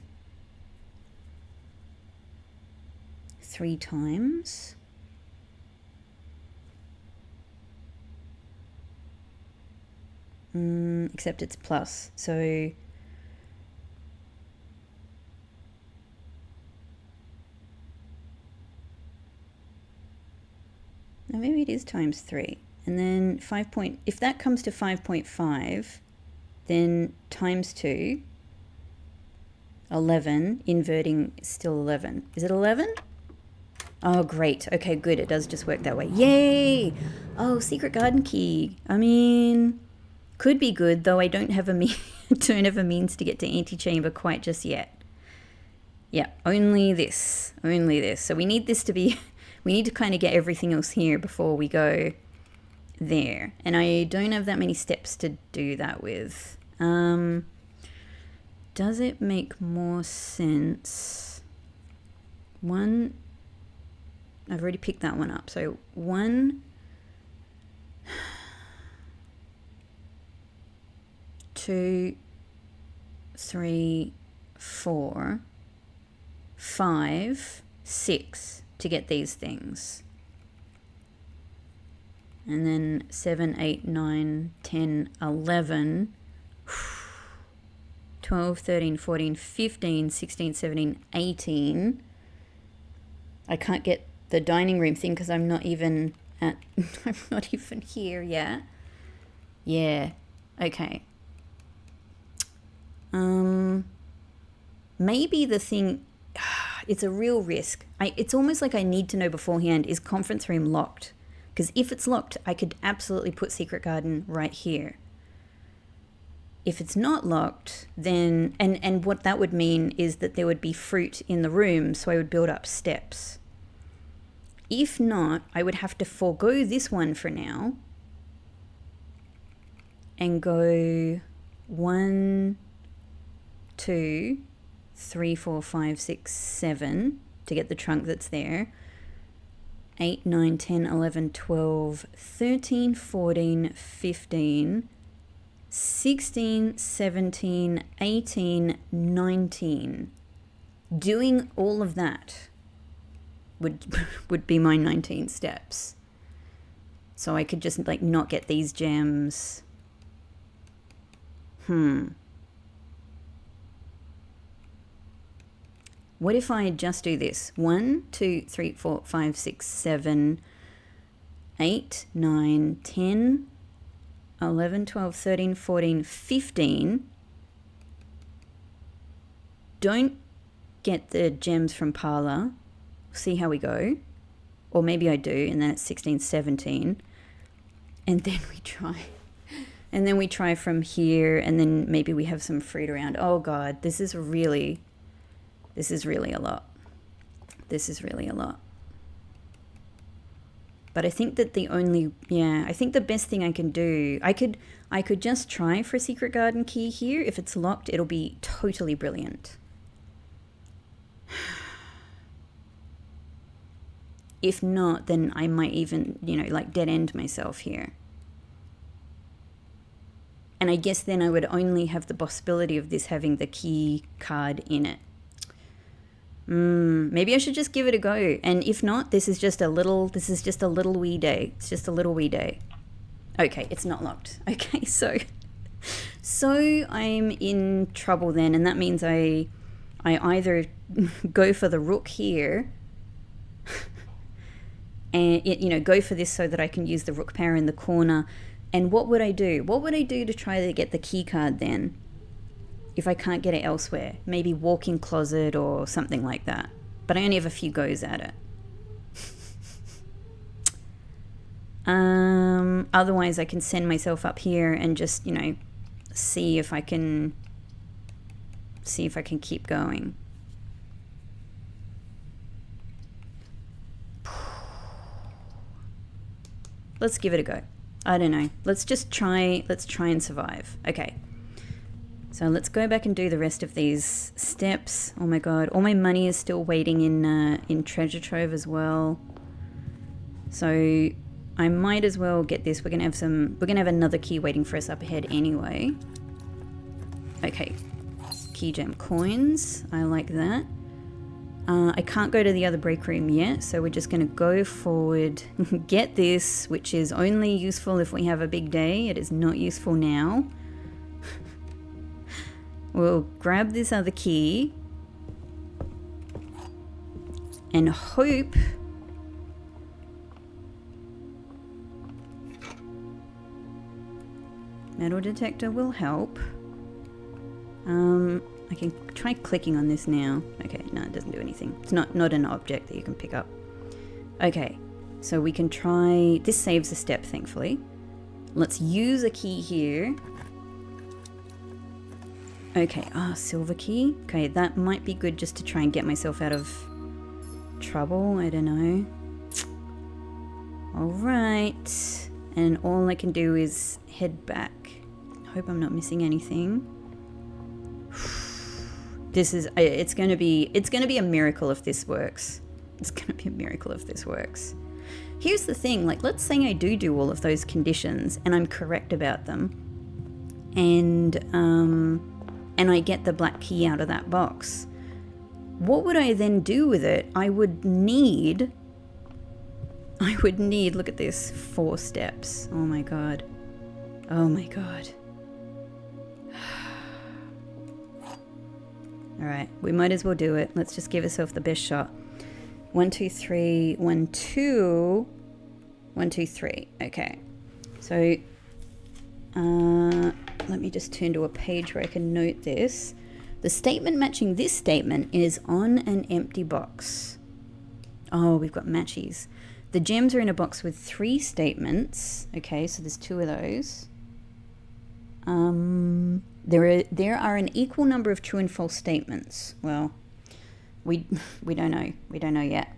3 times. Except it's plus. So now maybe it is times 3. And then if that comes to 5.5, then times 2, 11, inverting is still 11. Is it 11? Oh, great. Okay, good. It does just work that way. Yay! Oh, secret garden key. I mean, could be good, though I don't have a means to get to antechamber quite just yet. Yeah, only this. So we need this to be, we need to kind of get everything else here before we go there. And I don't have that many steps to do that with. Does it make more sense? I've already picked that one up. So 1, 2, 3, 4, 5, 6 to get these things. And then 7, 8, 9, 10, 11, 12, 13, 14, 15, 16, 17, 18. I can't get the dining room thing because I'm not even here yet. Yeah. Okay. Maybe the thing, it's a real risk. It's almost like I need to know beforehand, is conference room locked? Because if it's locked, I could absolutely put secret garden right here. If it's not locked, then, and what that would mean is that there would be fruit in the room, so I would build up steps. If not, I would have to forego this one for now and go 1, 2, 3, 4, 5, 6, 7 to get the trunk that's there. 8, 9, 10, 11, 12, 13, 14, 15, 16, 17, 18, 19. Doing all of that would be my 19 steps. So I could just like not get these gems. What if I just do this? 1, 2, 3, 4, 5, 6, 7, 8, 9, 10, 11, 12, 13, 14, 15. Don't get the gems from Parlor, see how we go. Or maybe I do, and then it's 16, 17. And then we try. And then we try from here, and then maybe we have some fruit around. Oh God, this is really a lot. This is really a lot. But I think that I think the best thing I can do, I could just try for a secret garden key here. If it's locked, it'll be totally brilliant. If not, then I might even, like dead end myself here. And I guess then I would only have the possibility of this having the key card in it. Maybe I should just give it a go. And if not, this is just a little wee day. It's just a little wee day. Okay, it's not locked. Okay, so I'm in trouble then, and that means I either go for the rook here and go for this so that I can use the rook power in the corner. And what would I do? What would I do to try to get the key card then? If I can't get it elsewhere, maybe walk-in closet or something like that. But I only have a few goes at it. Otherwise, I can send myself up here and just, see if I can keep going. Let's give it a go. I don't know. Let's try and survive. Okay. So let's go back and do the rest of these steps. Oh my God, all my money is still waiting in treasure trove as well. So I might as well get this. We're gonna have another key waiting for us up ahead anyway. Okay, key gem coins. I like that. I can't go to the other break room yet, so we're just gonna go forward, get this, which is only useful if we have a big day. It is not useful now. We'll grab this other key and hope metal detector will help. I can try clicking on this now. Okay, no, it doesn't do anything. It's not an object that you can pick up. Okay, so we can try, this saves a step thankfully. Let's use a key here. Okay, silver key. Okay, that might be good just to try and get myself out of trouble. I don't know. All right. And all I can do is head back. Hope I'm not missing anything. It's going to be a miracle if this works. It's going to be a miracle if this works. Here's the thing, like, let's say I do all of those conditions and I'm correct about them. And I get the black key out of that box. What would I then do with it? I would need, look at this, 4 steps. Oh my God. Oh my God. All right, we might as well do it. Let's just give ourselves the best shot. 1, 2, 3, 1, 2, 1, 2, 3. Okay. So, let me just turn to a page where I can note this. The statement matching this statement is on an empty box. Oh, we've got matchies. The gems are in a box with 3 statements. Okay, so there's 2 of those. There are an equal number of true and false statements. Well, we don't know. We don't know yet.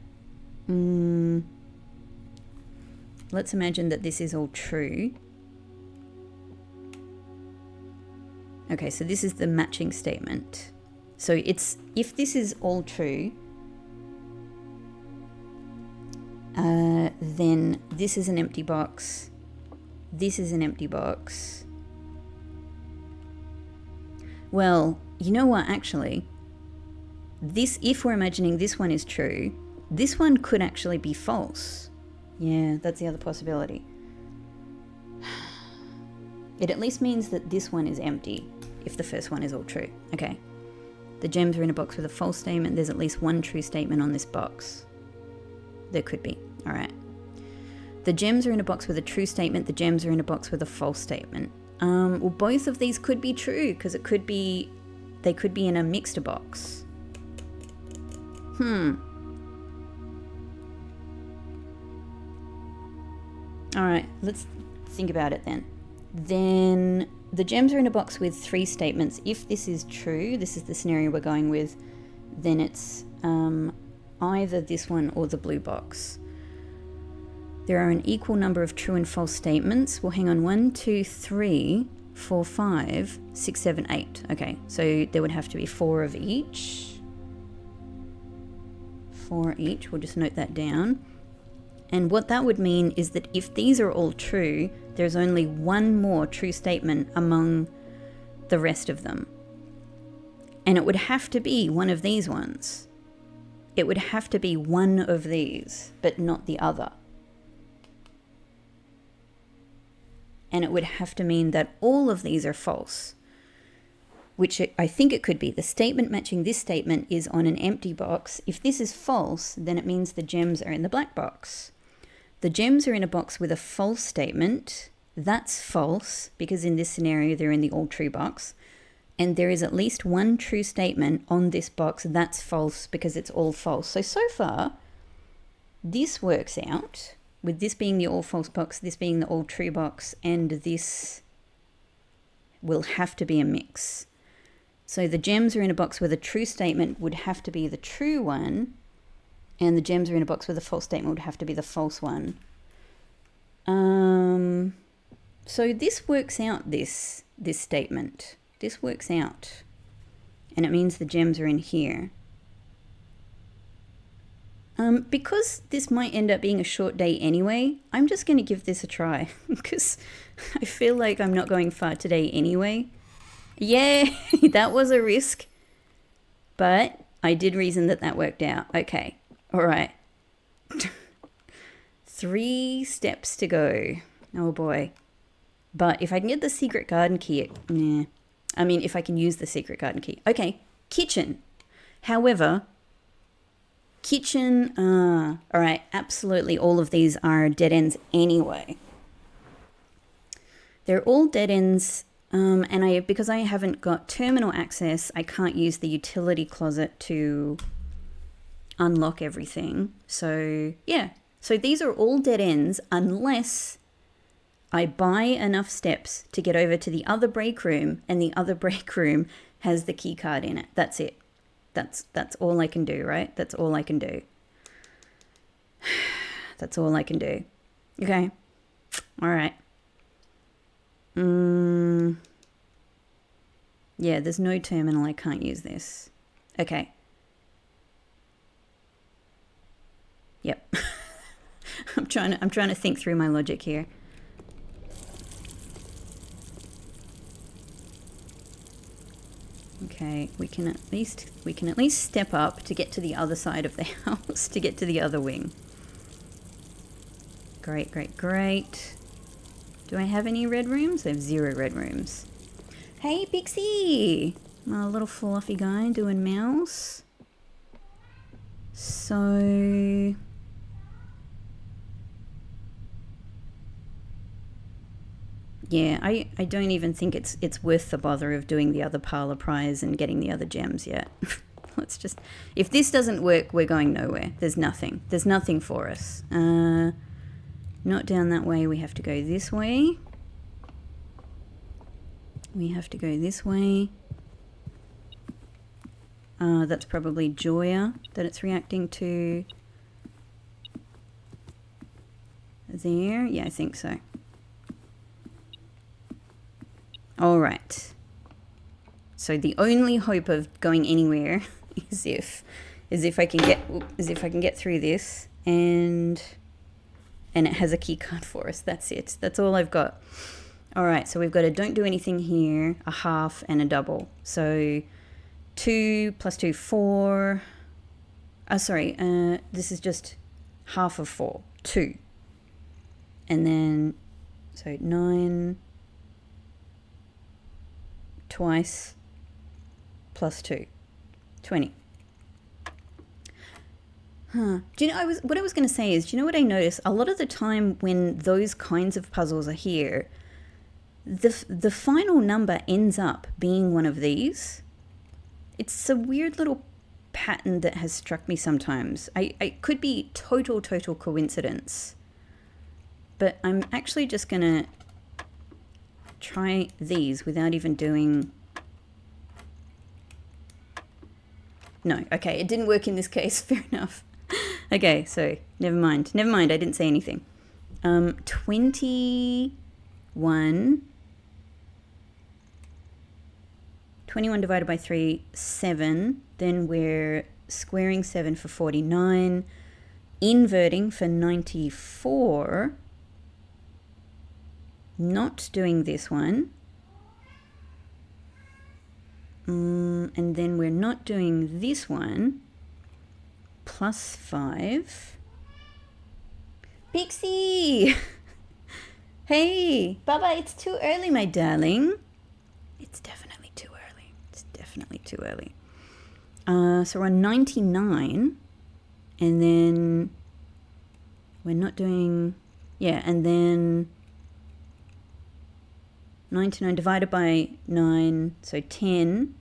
Let's imagine that this is all true. Okay, so this is the matching statement. So if this is all true, then this is an empty box. This is an empty box. Well, you know what, actually, if we're imagining this one is true, this one could actually be false. Yeah, that's the other possibility. It at least means that this one is empty, if the first one is all true. Okay. The gems are in a box with a false statement. There's at least one true statement on this box. There could be. All right. The gems are in a box with a true statement. The gems are in a box with a false statement. Well, both of these could be true, because they could be in a mixed box. All right, let's think about it then. Then the gems are in a box with 3 statements. If this is true, this is the scenario we're going with, then it's either this one or the blue box. There are an equal number of true and false statements. Well, hang on, 1, 2, 3, 4, 5, 6, 7, 8. Okay, so there would have to be 4 of each. 4 each, we'll just note that down. And what that would mean is that if these are all true, there's only one more true statement among the rest of them. And it would have to be one of these ones. It would have to be one of these, but not the other. And it would have to mean that all of these are false, which I think it could be. The statement matching this statement is on an empty box. If this is false, then it means the gems are in the black box. The gems are in a box with a false statement. That's false, because in this scenario, they're in the all true box. And there is at least one true statement on this box. That's false, because it's all false. So far, this works out, with this being the all false box, this being the all true box, and this will have to be a mix. So the gems are in a box with a true statement would have to be the true one, and the gems are in a box with a false statement would have to be the false one. So this works out, this statement. This works out. And it means the gems are in here. Because this might end up being a short day anyway, I'm just going to give this a try. Because I feel like I'm not going far today anyway. Yeah, that was a risk. But I did reason that worked out. Okay. All right. 3 steps to go. Oh boy. But if I can get the secret garden key, I mean, if I can use the secret garden key. Okay, kitchen. However, kitchen, all right, absolutely all of these are dead ends anyway. They're all dead ends, and because I haven't got terminal access, I can't use the utility closet to unlock everything. So yeah, so these are all dead ends unless I buy enough steps to get over to the other break room, and the other break room has the key card in it. That's it. That's all I can do, right? That's all I can do. That's all I can do. Okay. All right. Yeah, there's no terminal. I can't use this. Okay. Yep. I'm trying to think through my logic here. Okay, we can at least step up to get to the other side of the house, to get to the other wing. Great, great, great. Do I have any red rooms? I have 0 red rooms. Hey, Pixie! My little fluffy guy doing mouse. So yeah, I don't even think it's worth the bother of doing the other parlor prize and getting the other gems yet. Let's just, if this doesn't work, we're going nowhere. There's nothing for us. Not down that way. We have to go this way. We have to go this way. That's probably Joya that it's reacting to. There, yeah, I think so. All right. So the only hope of going anywhere is if I can get through this, and it has a key card for us. That's it. That's all I've got. All right. So we've got a don't do anything here, a half, and a double. So 2 + 2, 4. This is just half of 4, 2, and then so 9. Twice + 2, 20. Do you know, what I was going to say is, do you know what I notice? A lot of the time when those kinds of puzzles are here, the final number ends up being one of these. It's a weird little pattern that has struck me sometimes. I could be total coincidence. But I'm actually just going to try these without even doing... No, okay, it didn't work in this case. Fair enough. Okay, so never mind. Never mind, I didn't say anything. 21 divided by 3, 7. Then we're squaring 7 for 49. Inverting for 94. Not doing this one. And then we're not doing this one. Plus 5. Pixie! Hey, Baba, it's too early, my darling. It's definitely too early. It's definitely too early. So we're on 99. And then we're not doing... Yeah, and then 99 divided by 9, so 10.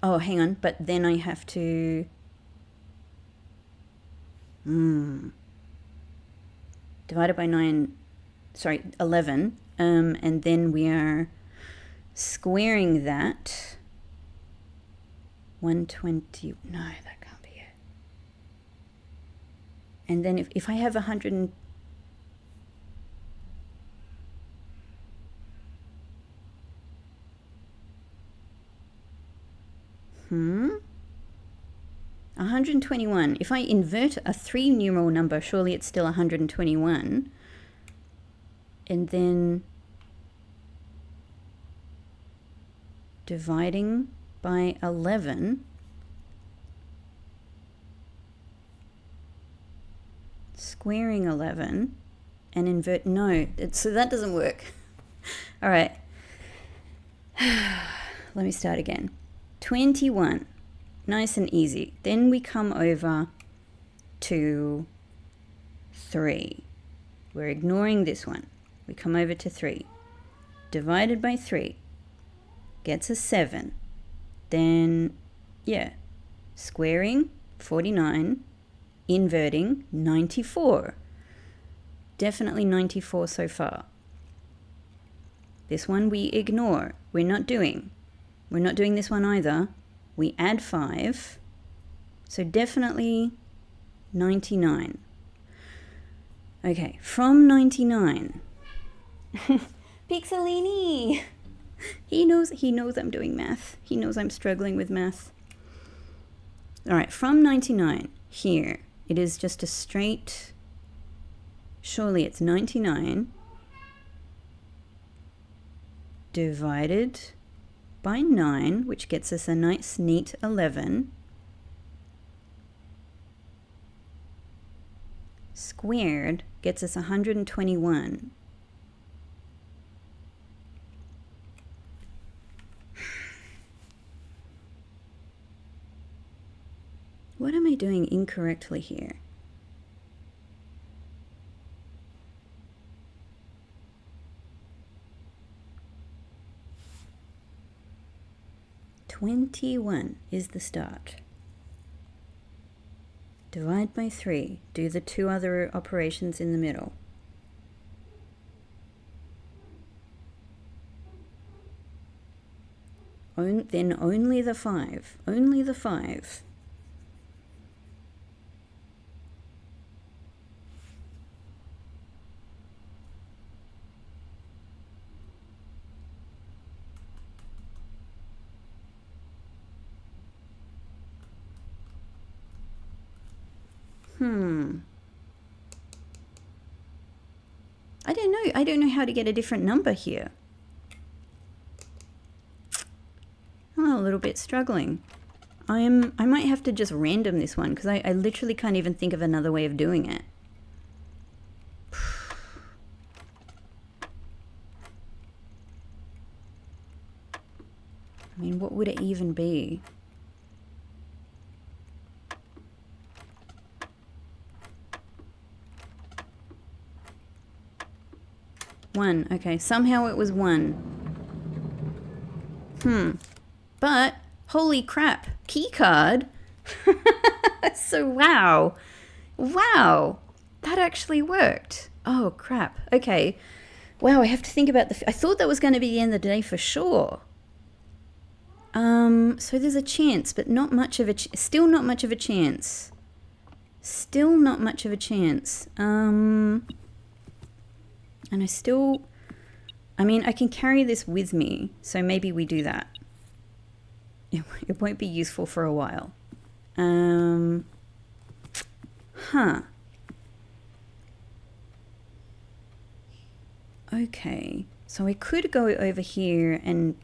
Oh, hang on, but then I have to... Divided by 9, sorry, 11. And then we are squaring that. 120, no, that can't be it. And then if I have 100... 121. If I invert a 3 numeral number, surely it's still 121. And then dividing by 11. Squaring 11 and invert, no, so that doesn't work. All right. Let me start again. 21, nice and easy. Then we come over to 3. We're ignoring this one. We come over to 3. Divided by 3 gets us 7. Then, yeah, squaring 49, inverting 94. Definitely 94 so far. This one we ignore. We're not doing this one either. We add 5. So definitely 99. Okay, from 99. Pixelini! He knows I'm doing math. He knows I'm struggling with math. All right, from 99 here, it is just a straight, surely it's 99 divided by 9, which gets us a nice neat 11, squared gets us 121. What am I doing incorrectly here? $21 is the start. Divide by 3. Do the 2 other operations in the middle. Then only the 5. Only the 5. I don't know how to get a different number here. I'm a little bit struggling. I might have to just random this one because I literally can't even think of another way of doing it. I mean, what would it even be? One. Okay, somehow it was 1. But, holy crap, key card. So, wow. Wow. That actually worked. Oh, crap. Okay. Wow, I have to think about I thought that was going to be the end of the day for sure. So there's a chance, but not much of a still not much of a chance. Still not much of a chance. And I mean, I can carry this with me, so maybe we do that. It won't be useful for a while. Okay, so I could go over here and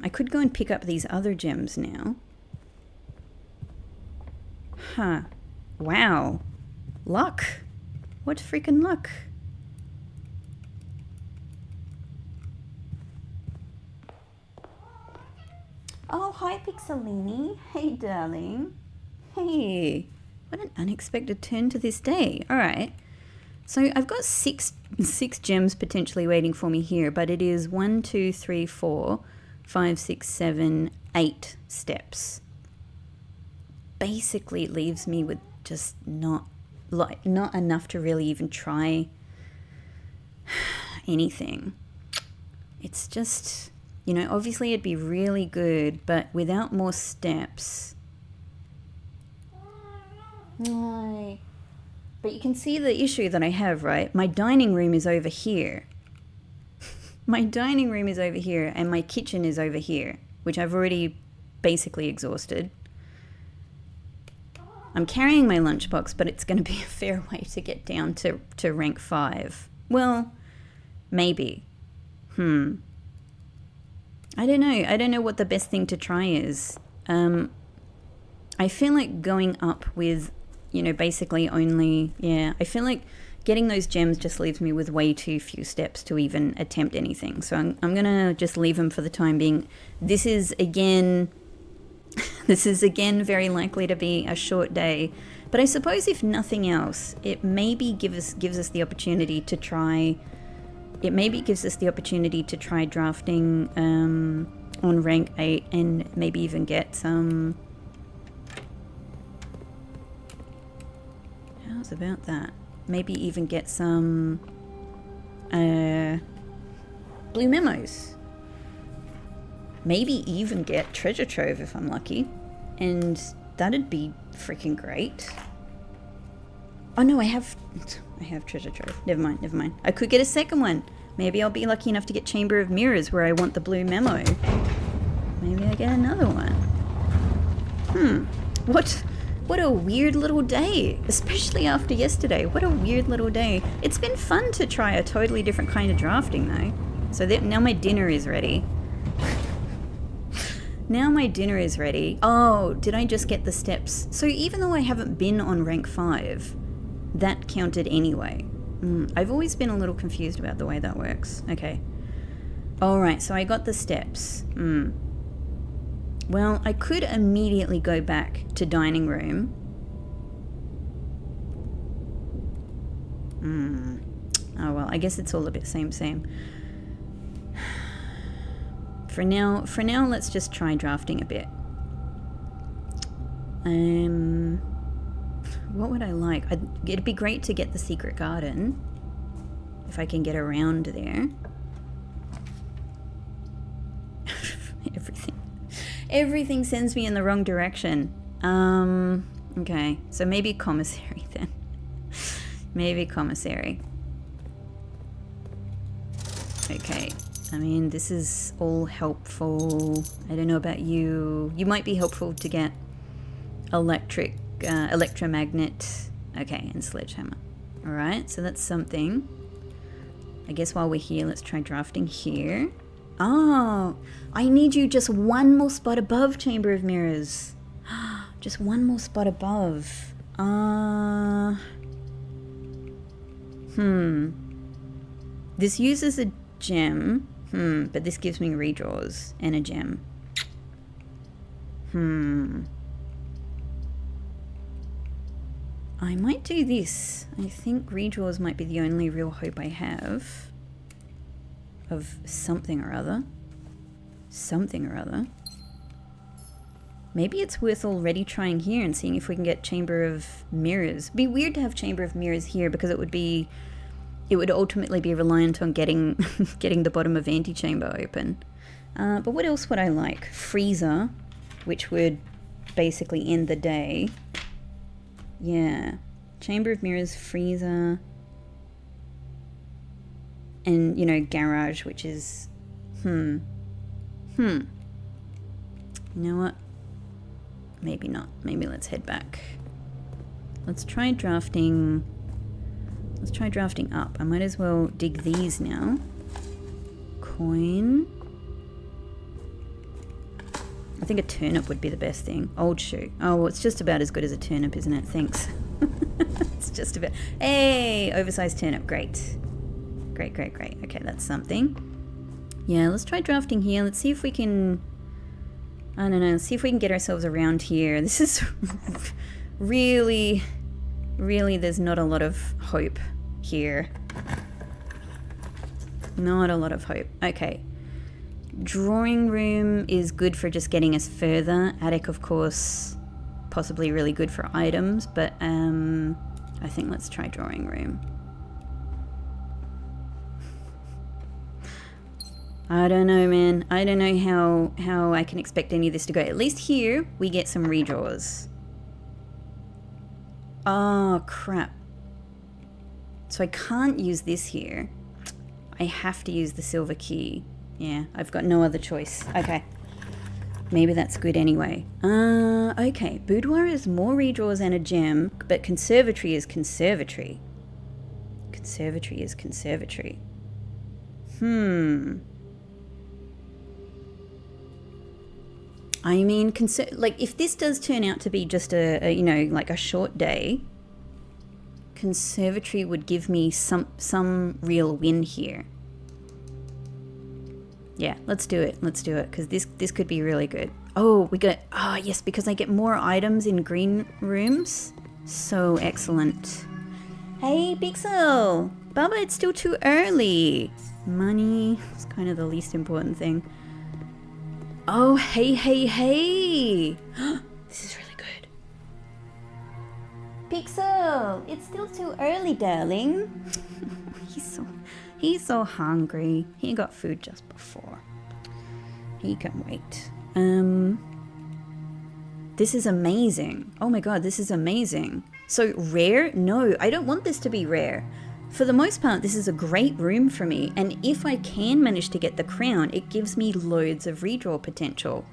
I could go and pick up these other gems now. Wow. Luck. What freaking luck. Oh, hi, Pixelini. Hey, darling. Hey. What an unexpected turn to this day. All right. So I've got six gems potentially waiting for me here, but it is 1, 2, 3, 4, 5, 6, 7, 8 steps. Basically, it leaves me with just not enough to really even try anything. It's just, you know, obviously it'd be really good, but without more steps. No. But you can see the issue that I have, right? My dining room is over here. My dining room is over here, and my kitchen is over here, which I've already basically exhausted. I'm carrying my lunchbox, but it's going to be a fair way to get down to rank 5. Well, maybe. I don't know. I don't know what the best thing to try is. I feel like going up with, you know, basically only, I feel like getting those gems just leaves me with way too few steps to even attempt anything. So I'm going to just leave them for the time being. This is again very likely to be a short day. But I suppose if nothing else, it maybe gives us the opportunity to try. It maybe gives us the opportunity to try drafting on rank 8 and maybe even get some. How's about that? Maybe even get some blue memos. Maybe even get treasure trove if I'm lucky. And that'd be freaking great. Oh no, I have treasure trove. Never mind. I could get a second one. Maybe I'll be lucky enough to get Chamber of Mirrors where I want the blue memo. Maybe I get another one. What a weird little day, especially after yesterday. What a weird little day. It's been fun to try a totally different kind of drafting though. So now my dinner is ready. Now my dinner is ready. Oh, did I just get the steps? So even though I haven't been on rank 5, that counted anyway. I've always been a little confused about the way that works. Okay. Alright, so I got the steps. Well, I could immediately go back to dining room. Oh well, I guess it's all a bit same. For now, let's just try drafting a bit. What would I like? It'd be great to get the secret garden, if I can get around there. Everything sends me in the wrong direction. Okay, so maybe commissary then. Maybe commissary. Okay. I mean, this is all helpful. I don't know about you. You might be helpful to get electromagnet. Okay, and sledgehammer. All right, so that's something. I guess while we're here, let's try drafting here. Oh, I need you just one more spot above Chamber of Mirrors. Just one more spot above. This uses a gem. But this gives me redraws and a gem. I might do this. I think redraws might be the only real hope I have of something or other. Maybe it's worth already trying here and seeing if we can get Chamber of Mirrors. It'd be weird to have Chamber of Mirrors here because it would ultimately be reliant on getting getting the bottom of Antechamber open. But what else would I like? Freezer, which would basically end the day. Yeah. Chamber of Mirrors, Freezer, and, you know, Garage, which is... You know what? Maybe not. Maybe let's head back. Let's try drafting... Let's try drafting up. I might as well dig these now. Coin. I think a turnip would be the best thing. Old shoe. Oh, well, it's just about as good as a turnip, isn't it? Thanks. It's just about... Hey! Oversized turnip. Great. Great, great, great. Okay, that's something. Yeah, let's try drafting here. Let's see if we can... I don't know. Let's see if we can get ourselves around here. This is really... Really, there's not a lot of hope here. Not a lot of hope. Okay. Drawing room is good for just getting us further. Attic, of course, possibly really good for items, but I think let's try drawing room. I don't know, man. I don't know how I can expect any of this to go. At least here, we get some redraws. Oh, crap. So I can't use this here. I have to use the silver key. Yeah, I've got no other choice. Okay. Maybe that's good anyway. Okay. Boudoir is more redraws and a gem, but conservatory is conservatory. Conservatory is conservatory. I mean, like, if this does turn out to be just a you know, like a short day, conservatory would give me some real win here. Yeah, let's do it. Let's do it, because this could be really good. Oh, we got... Oh, yes, because I get more items in green rooms. So excellent. Hey, Pixel! Baba, it's still too early. Money is kind of the least important thing. Oh, hey, hey, hey! This is really good. Pixel, it's still too early, darling. He's so hungry. He got food just before. He can wait. This is amazing. Oh my god, this is amazing. So rare? No, I don't want this to be rare. For the most part, this is a great room for me, and if I can manage to get the crown, it gives me loads of redraw potential.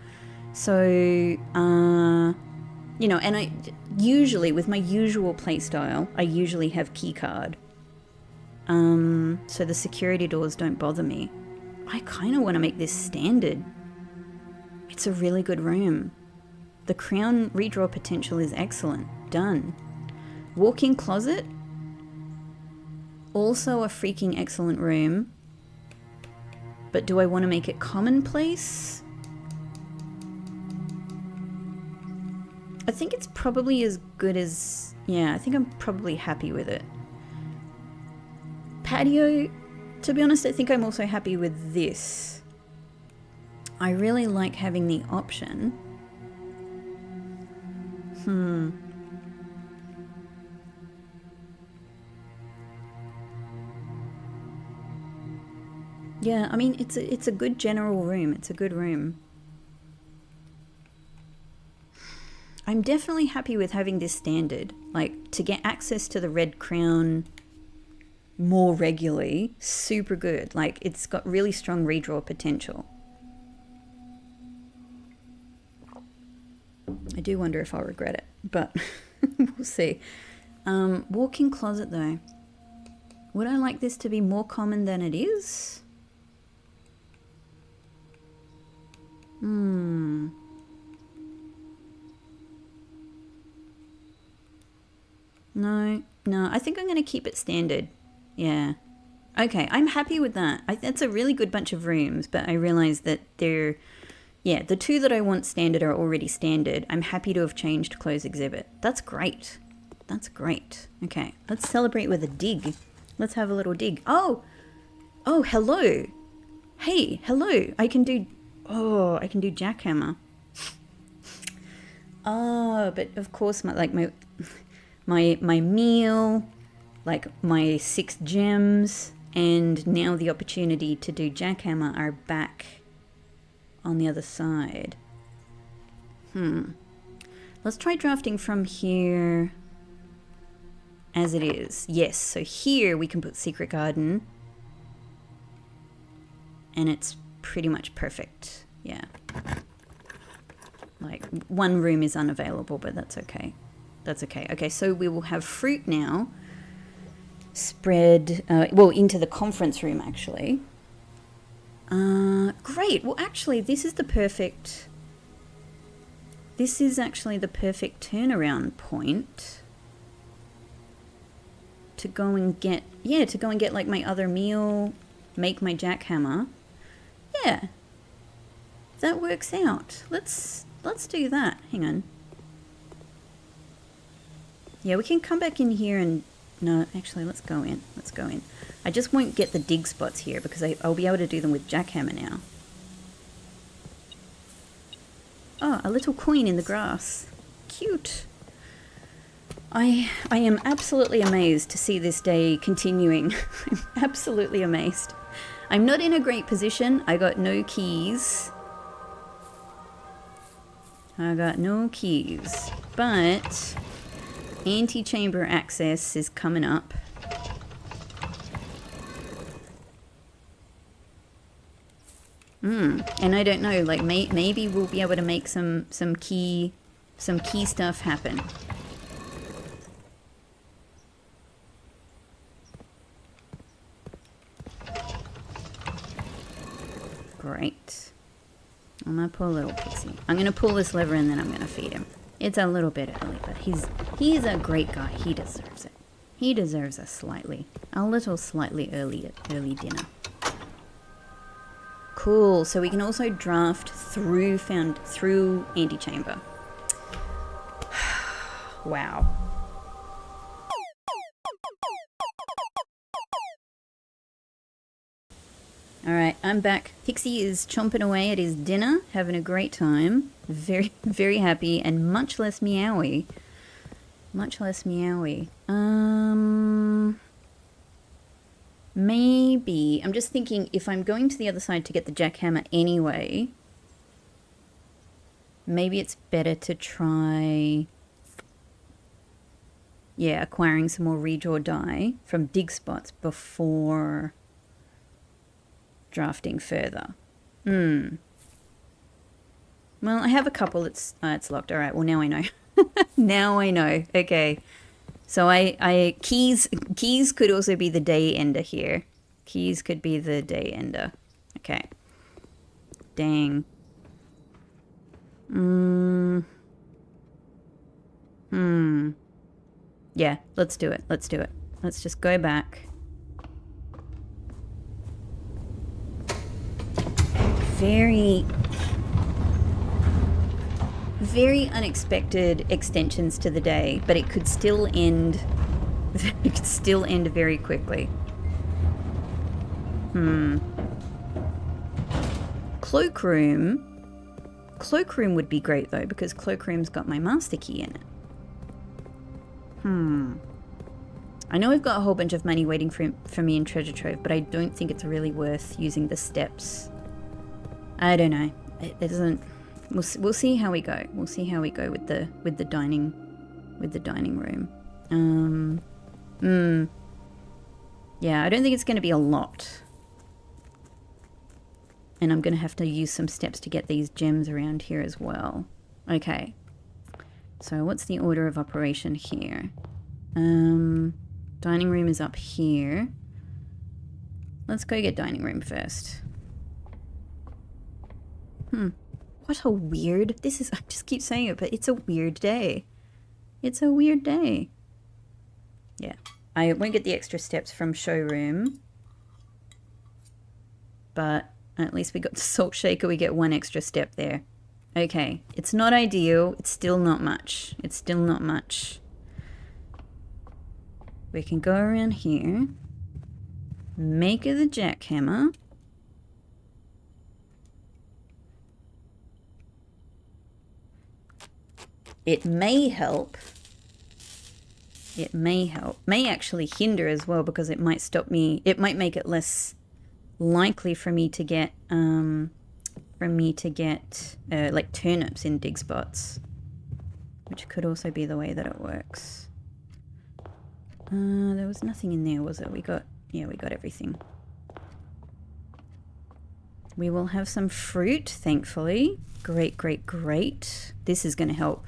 So, you know, and I usually, with my usual playstyle, I usually have keycard. So the security doors don't bother me. I kind of want to make this standard. It's a really good room. The crown redraw potential is excellent. Done. Walk-in closet. Also a freaking excellent room. But do I want to make it commonplace? I think it's probably as good as... Yeah, I think I'm probably happy with it. Patio, to be honest, I think I'm also happy with this. I really like having the option. Yeah, I mean, it's a good general room. It's a good room. I'm definitely happy with having this standard. Like, to get access to the red crown more regularly, super good. Like, it's got really strong redraw potential. I do wonder if I'll regret it, but we'll see. Walk-in closet, though. Would I like this to be more common than it is? No, I think I'm going to keep it standard. Yeah. Okay, I'm happy with that. That's a really good bunch of rooms, but I realize that they're... Yeah, the two that I want standard are already standard. I'm happy to have changed close exhibit. That's great. That's great. Okay, let's celebrate with a dig. Let's have a little dig. Oh, hello. Hey, hello. I can do jackhammer. Oh, but of course, my meal, like my 6 gems, and now the opportunity to do jackhammer are back on the other side. Let's try drafting from here as it is. Yes, so here we can put secret garden, and it's pretty much perfect. Yeah. Like, one room is unavailable, but that's okay. That's okay. Okay, so we will have fruit now spread, well, into the conference room, actually. Great. Well, actually, this is actually the perfect turnaround point to go and get, like my other meal, make my jackhammer. Yeah. That works out. Let's do that. Hang on. Yeah, we can come back in here and... No, actually, let's go in. Let's go in. I just won't get the dig spots here because I'll be able to do them with jackhammer now. Oh, a little coin in the grass. Cute. I am absolutely amazed to see this day continuing. I'm absolutely amazed. I'm not in a great position. I got no keys. But antechamber access is coming up. And I don't know, like maybe we'll be able to make some key stuff happen. Great. Oh, my poor little pixie. I'm going to pull this lever and then I'm going to feed him. It's a little bit early, but he's a great guy. He deserves it. He deserves a little slightly early dinner. Cool. So we can also draft through antechamber. Wow. Alright, I'm back. Pixie is chomping away at his dinner, having a great time. Very, very happy, and much less meowy. Much less meowy. Maybe, I'm just thinking, if I'm going to the other side to get the jackhammer anyway, maybe it's better to try, yeah, acquiring some more redraw die from dig spots before drafting further. Well, I have a couple. It's locked. All right. Well, now I know. Now I know. Okay. So keys could also be the day ender here. Keys could be the day ender. Okay. Dang. Yeah. Let's do it. Let's do it. Let's just go back. Very unexpected extensions to the day, but it could still end very quickly. Cloakroom would be great though, because Cloakroom's got my master key in it. I know I've got a whole bunch of money waiting for me in Treasure Trove, but I don't think it's really worth using the steps. I don't know. It doesn't. We'll see how we go. We'll see how we go with the dining room. Yeah, I don't think it's going to be a lot. And I'm going to have to use some steps to get these gems around here as well. Okay. So what's the order of operation here? Dining room is up here. Let's go get dining room first. What a weird... I just keep saying it, but it's a weird day. It's a weird day. Yeah. I won't get the extra steps from showroom. But at least we got the salt shaker. We get one extra step there. Okay. It's not ideal. It's still not much. It's still not much. We can go around here. Make the jackhammer. it may help. It may help. May actually hinder as well, because it might stop me. It might make it less likely for me to get like turnips in dig spots, which could also be the way that it works. There was nothing in there, was it? We got everything. We will have some fruit, thankfully. Great, great, great. This is going to help.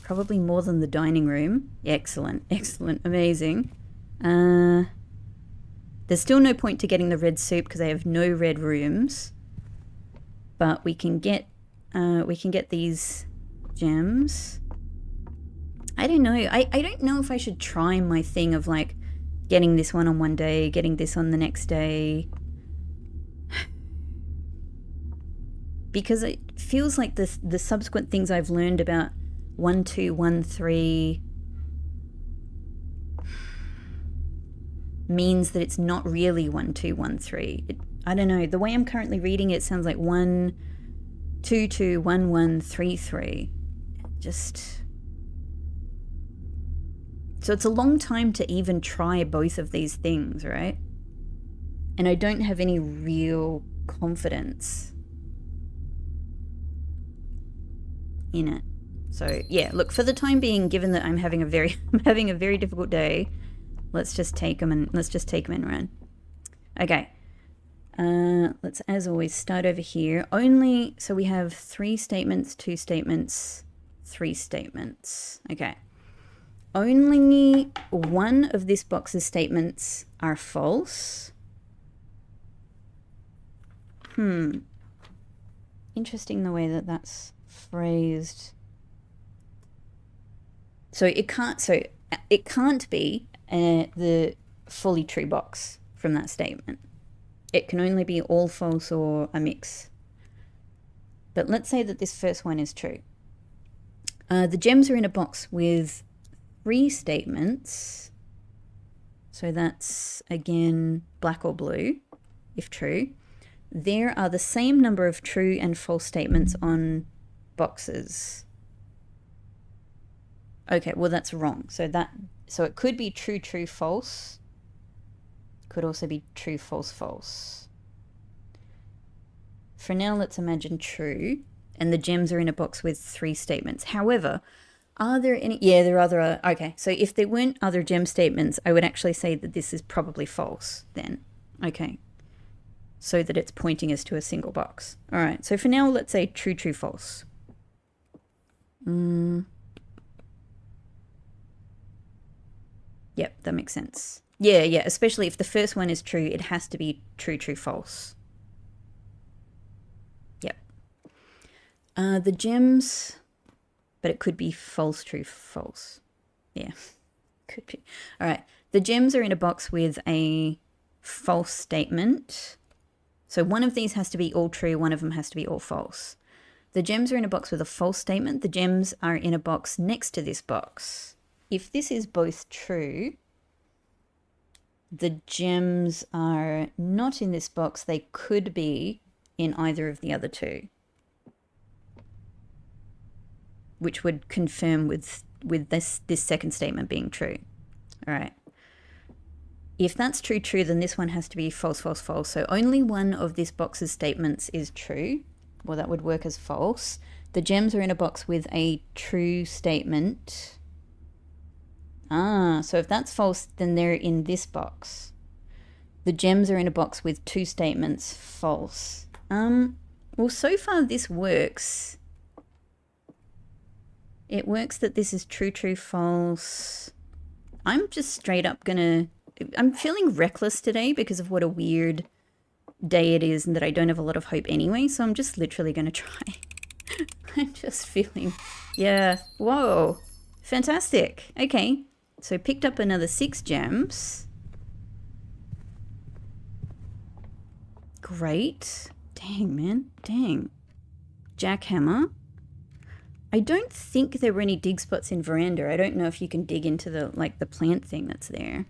Probably more than the dining room. Excellent, excellent, amazing. There's still no point to getting the red soup because I have no red rooms. But we can get these gems. I don't know. I don't know if I should try my thing of like getting this one on one day, getting this on the next day. Because it feels like the subsequent things I've learned about 1, 2, 1, 3 means that it's not really 1, 2, 1, 3. I don't know. The way I'm currently reading it sounds like 1, 2, 2, 1, 1, 3, 3. Just... So it's a long time to even try both of these things, right? And I don't have any real confidence in it. So yeah, look, for the time being, given that I'm having a very difficult day, let's just take them and run. Okay. Let's, as always, start over here. So we have 3 statements, 2 statements, 3 statements. Okay. Only one of this box's statements are false. Interesting the way that that's phrased. So it can't be the fully true box from that statement. It can only be all false or a mix. But let's say that this first one is true. The gems are in a box with 3 statements. So that's, again, black or blue, if true. There are the same number of true and false statements on boxes. Okay, well, that's wrong. So it could be true, true, false. Could also be true, false, false. For now, let's imagine true. And the gems are in a box with 3 statements. However, are there any... Yeah, there are other... Okay, so if there weren't other gem statements, I would actually say that this is probably false then. Okay. So that it's pointing us to a single box. All right, so for now, let's say true, true, false. Yep, that makes sense. Yeah, especially if the first one is true, it has to be true, true, false. Yep. The gems, but it could be false, true, false. Yeah, could be. All right, the gems are in a box with a false statement. So one of these has to be all true, one of them has to be all false. The gems are in a box with a false statement. The gems are in a box next to this box. If this is both true, the gems are not in this box. They could be in either of the other 2, which would confirm with this second statement being true. All right. If that's true, true, then this one has to be false, false, false. So only one of this box's statements is true. Well, that would work as false. The gems are in a box with a true statement. So if that's false, then they're in this box. The gems are in a box with 2 statements, false. Well, so far this works. It works that this is true, true, false. I'm just straight up I'm feeling reckless today because of what a weird day it is and that I don't have a lot of hope anyway, so I'm just literally gonna try. I'm just feeling, yeah, whoa, fantastic. Okay. So picked up another 6 gems. Great. Dang, man. Dang. Jackhammer. I don't think there were any dig spots in veranda. I don't know if you can dig into the plant thing that's there.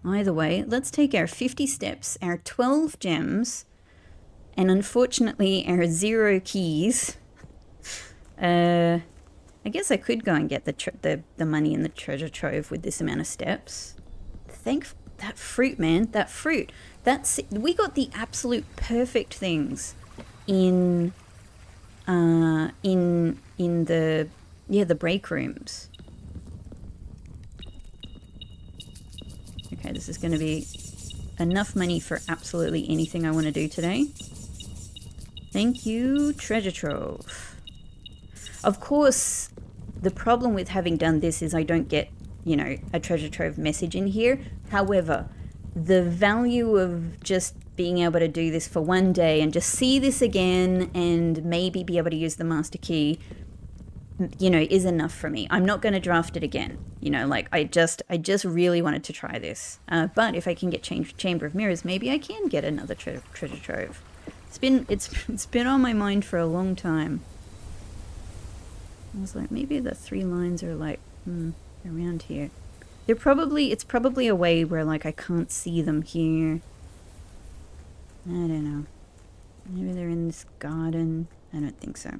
Either way, let's take our 50 steps, our 12 gems, and unfortunately our 0 keys I guess I could go and get the money in the treasure trove with this amount of steps. That fruit, man. That fruit. We got the absolute perfect things in the break rooms. Okay, this is going to be enough money for absolutely anything I want to do today. Thank you, treasure trove. Of course, the problem with having done this is I don't get, you know, a treasure trove message in here. However, the value of just being able to do this for one day and just see this again and maybe be able to use the master key, you know, is enough for me. I'm not going to draft it again. You know, like I just really wanted to try this. But if I can get Chamber of Mirrors, maybe I can get another treasure trove. It's been on my mind for a long time. I was like, maybe the 3 lines are like around here. It's probably a way where like I can't see them here. I don't know. Maybe they're in this garden. I don't think so.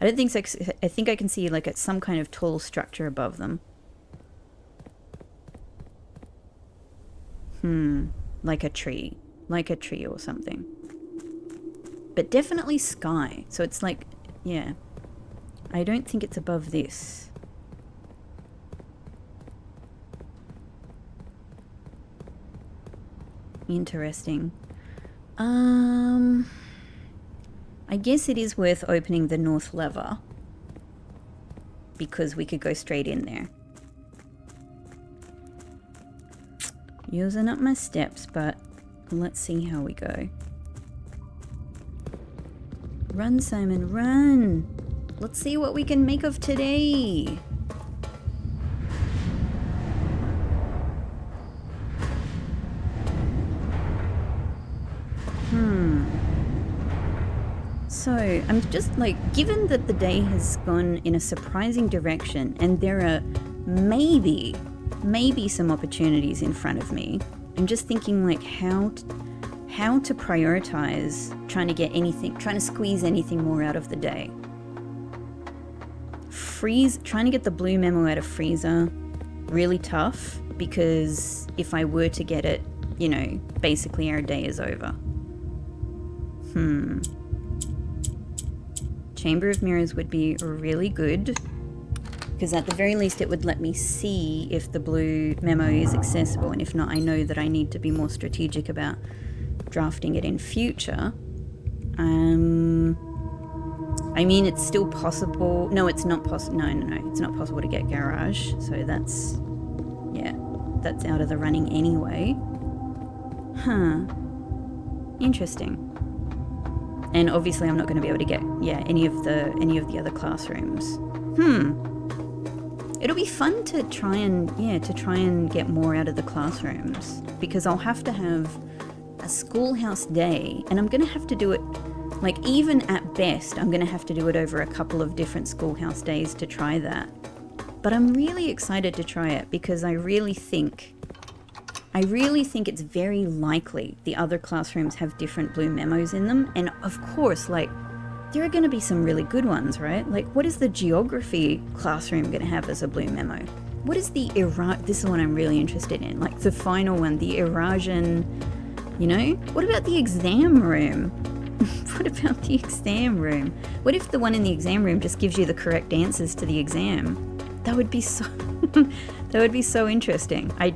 I don't think so. I think I can see like some kind of tall structure above them. Like a tree or something. But definitely sky. So it's like, yeah. I don't think it's above this. Interesting. I guess it is worth opening the north lever because we could go straight in there. Using up my steps, but let's see how we go. Run, Simon, run! Let's see what we can make of today. So, I'm just like, given that the day has gone in a surprising direction and there are maybe some opportunities in front of me, I'm just thinking like how to prioritize trying to squeeze anything more out of the day. Trying to get the blue memo out of freezer, really tough, because if I were to get it, you know, basically our day is over. Chamber of Mirrors would be really good, because at the very least it would let me see if the blue memo is accessible, and if not, I know that I need to be more strategic about drafting it in future. I mean, it's still possible. No, it's not possible. No, it's not possible to get garage, so that's out of the running anyway. Interesting. And obviously I'm not going to be able to get any of the other classrooms. It'll be fun to try and get more out of the classrooms, because I'll have to have a schoolhouse day, and I'm going to have to do it, like, even at best I'm going to have to do it over a couple of different schoolhouse days to try that. But I'm really excited to try it, because I really think it's very likely the other classrooms have different blue memos in them. And of course, like, there are going to be some really good ones, right? Like, what is the geography classroom going to have as a blue memo? What is this is what I'm really interested in. Like, the final one, the Eurasian, you know? What about the exam room? What about the exam room? What if the one in the exam room just gives you the correct answers to the exam? That would be so that would be so interesting. I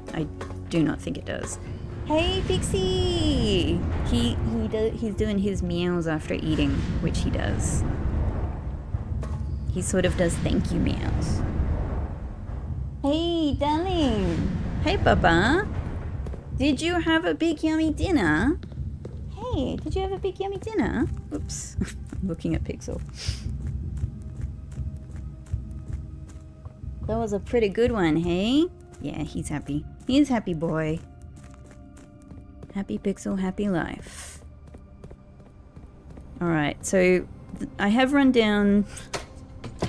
do not think it does. Hey, Pixie! He's doing his meows after eating, which he does. He sort of does thank you meows. Hey, darling! Hey, Baba! Did you have a big yummy dinner? Hey, did you have a big yummy dinner? Oops, I'm looking at Pixel. That was a pretty good one, hey? Yeah, he's happy. He's happy boy. Happy Pixel, happy life. Alright, so I've run down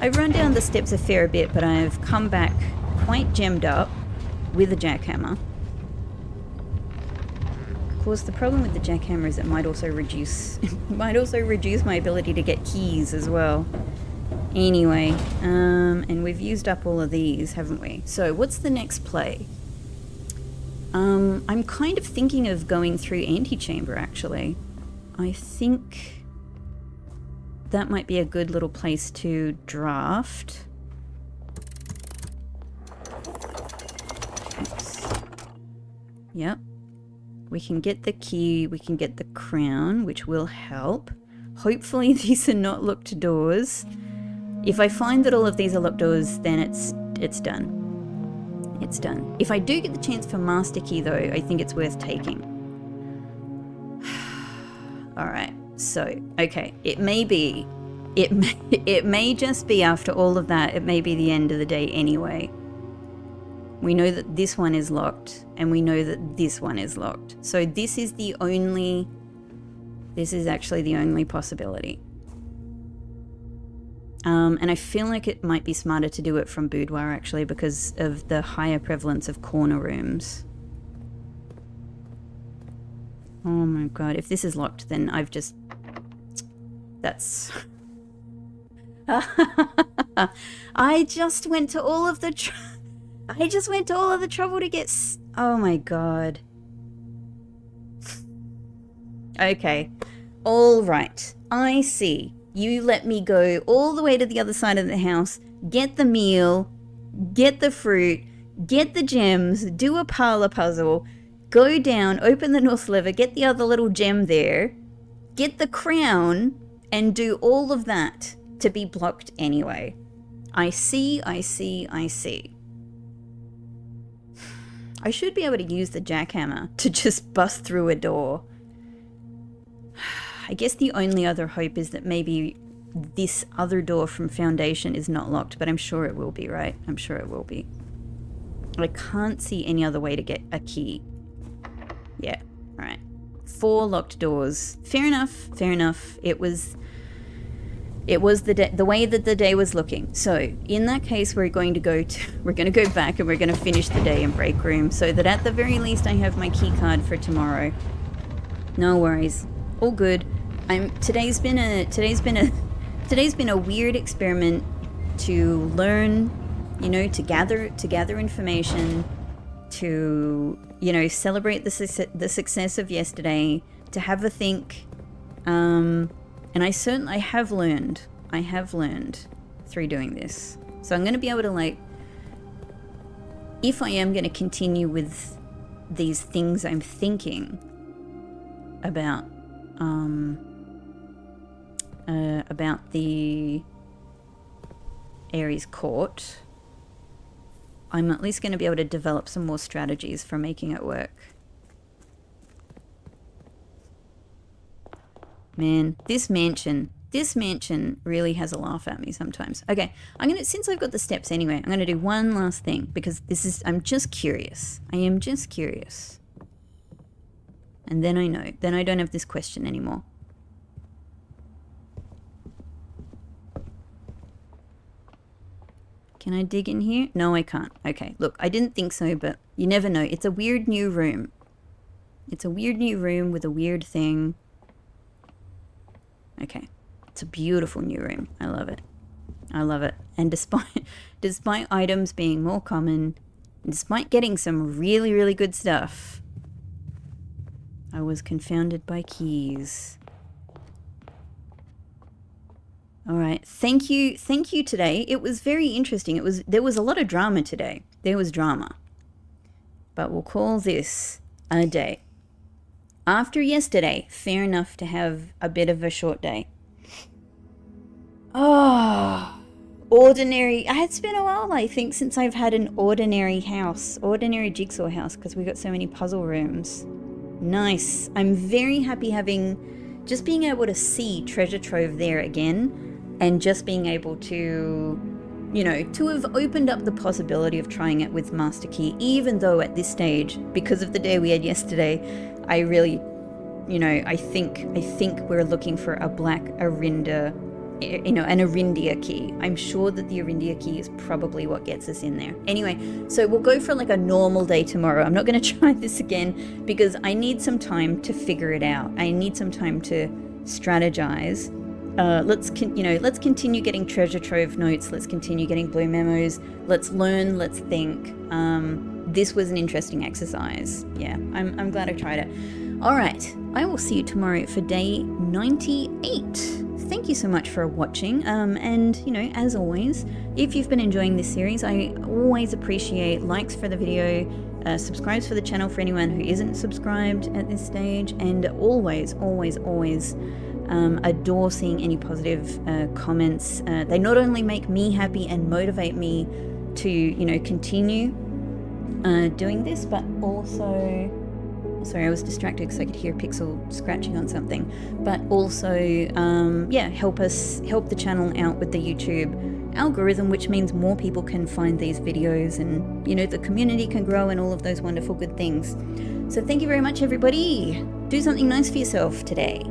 the steps a fair bit, but I've come back quite gemmed up with a jackhammer. Of course, the problem with the jackhammer is it might also reduce my ability to get keys as well. Anyway, and we've used up all of these, haven't we? So what's the next play? I'm kind of thinking of going through Antechamber, actually. I think that might be a good little place to draft. Oops. Yep. We can get the key, we can get the crown, which will help. Hopefully these are not locked doors. If I find that all of these are locked doors, then it's done. It's done. If I do get the chance for Master Key, though, I think it's worth taking. Alright, so, okay. It may just be after all of that, it may be the end of the day anyway. We know that this one is locked, and we know that this one is locked. So this is actually the only possibility. And I feel like it might be smarter to do it from boudoir, actually, because of the higher prevalence of corner rooms. Oh my god, if this is locked, then I've just... That's... I just went to all of the trouble to get... Oh my god. Okay. All right. I see. You let me go all the way to the other side of the house, get the meal, get the fruit, get the gems, do a parlor puzzle, go down, open the north lever, get the other little gem there, get the crown, and do all of that to be blocked anyway. I see. I should be able to use the jackhammer to just bust through a door. I guess the only other hope is that maybe this other door from Foundation is not locked, but I'm sure it will be, right? I'm sure it will be. I can't see any other way to get a key. Yeah, all right. 4 locked doors. Fair enough. It was the way that the day was looking. So in that case, we're going to go back and we're going to finish the day in break room so that at the very least I have my key card for tomorrow. No worries. All good. Today's been a weird experiment to learn, you know, to gather information, to, you know, celebrate the success of yesterday, to have a think, and I have learned through doing this. So I'm going to be able to, like, if I am going to continue with these things I'm thinking about the Aries Court, I'm at least going to be able to develop some more strategies for making it work. Man, this mansion really has a laugh at me sometimes. Okay, since I've got the steps anyway, I'm gonna do one last thing because I'm just curious. I am just curious. And then I know. Then I don't have this question anymore. Can I dig in here? No, I can't. Okay, look, I didn't think so, but you never know. It's a weird new room. It's a weird new room with a weird thing. Okay, it's a beautiful new room. I love it. I love it. And despite items being more common, and despite getting some really, really good stuff, I was confounded by keys. All right, thank you today. It was very interesting. There was a lot of drama today. There was drama. But we'll call this a day. After yesterday, fair enough to have a bit of a short day. Oh, ordinary. It's been a while, I think, since I've had an ordinary jigsaw house, because we got so many puzzle rooms. Nice. I'm very happy just being able to see Treasure Trove there again, and just being able to, you know, to have opened up the possibility of trying it with Master Key, even though at this stage, because of the day we had yesterday, I really, you know, I think we're looking for a black Arinda, you know, an Arindia key. I'm sure that the Arindia key is probably what gets us in there. Anyway, so we'll go for like a normal day tomorrow. I'm not going to try this again because I need some time to figure it out. I need some time to strategize. let's continue getting treasure trove notes. Let's continue getting blue memos. Let's learn. Let's think. This was an interesting exercise. Yeah, I'm glad I tried it. All right, I will see you tomorrow for day 98. Thank you so much for watching. And as always, if you've been enjoying this series, I always appreciate likes for the video, subscribes for the channel for anyone who isn't subscribed at this stage, and always adore seeing any positive comments. They not only make me happy and motivate me to continue doing this, but also, sorry, I was distracted because I could hear Pixel scratching on something, but also help the channel out with the YouTube algorithm, which means more people can find these videos, and the community can grow and all of those wonderful good things. So thank you very much, everybody. Do something nice for yourself today.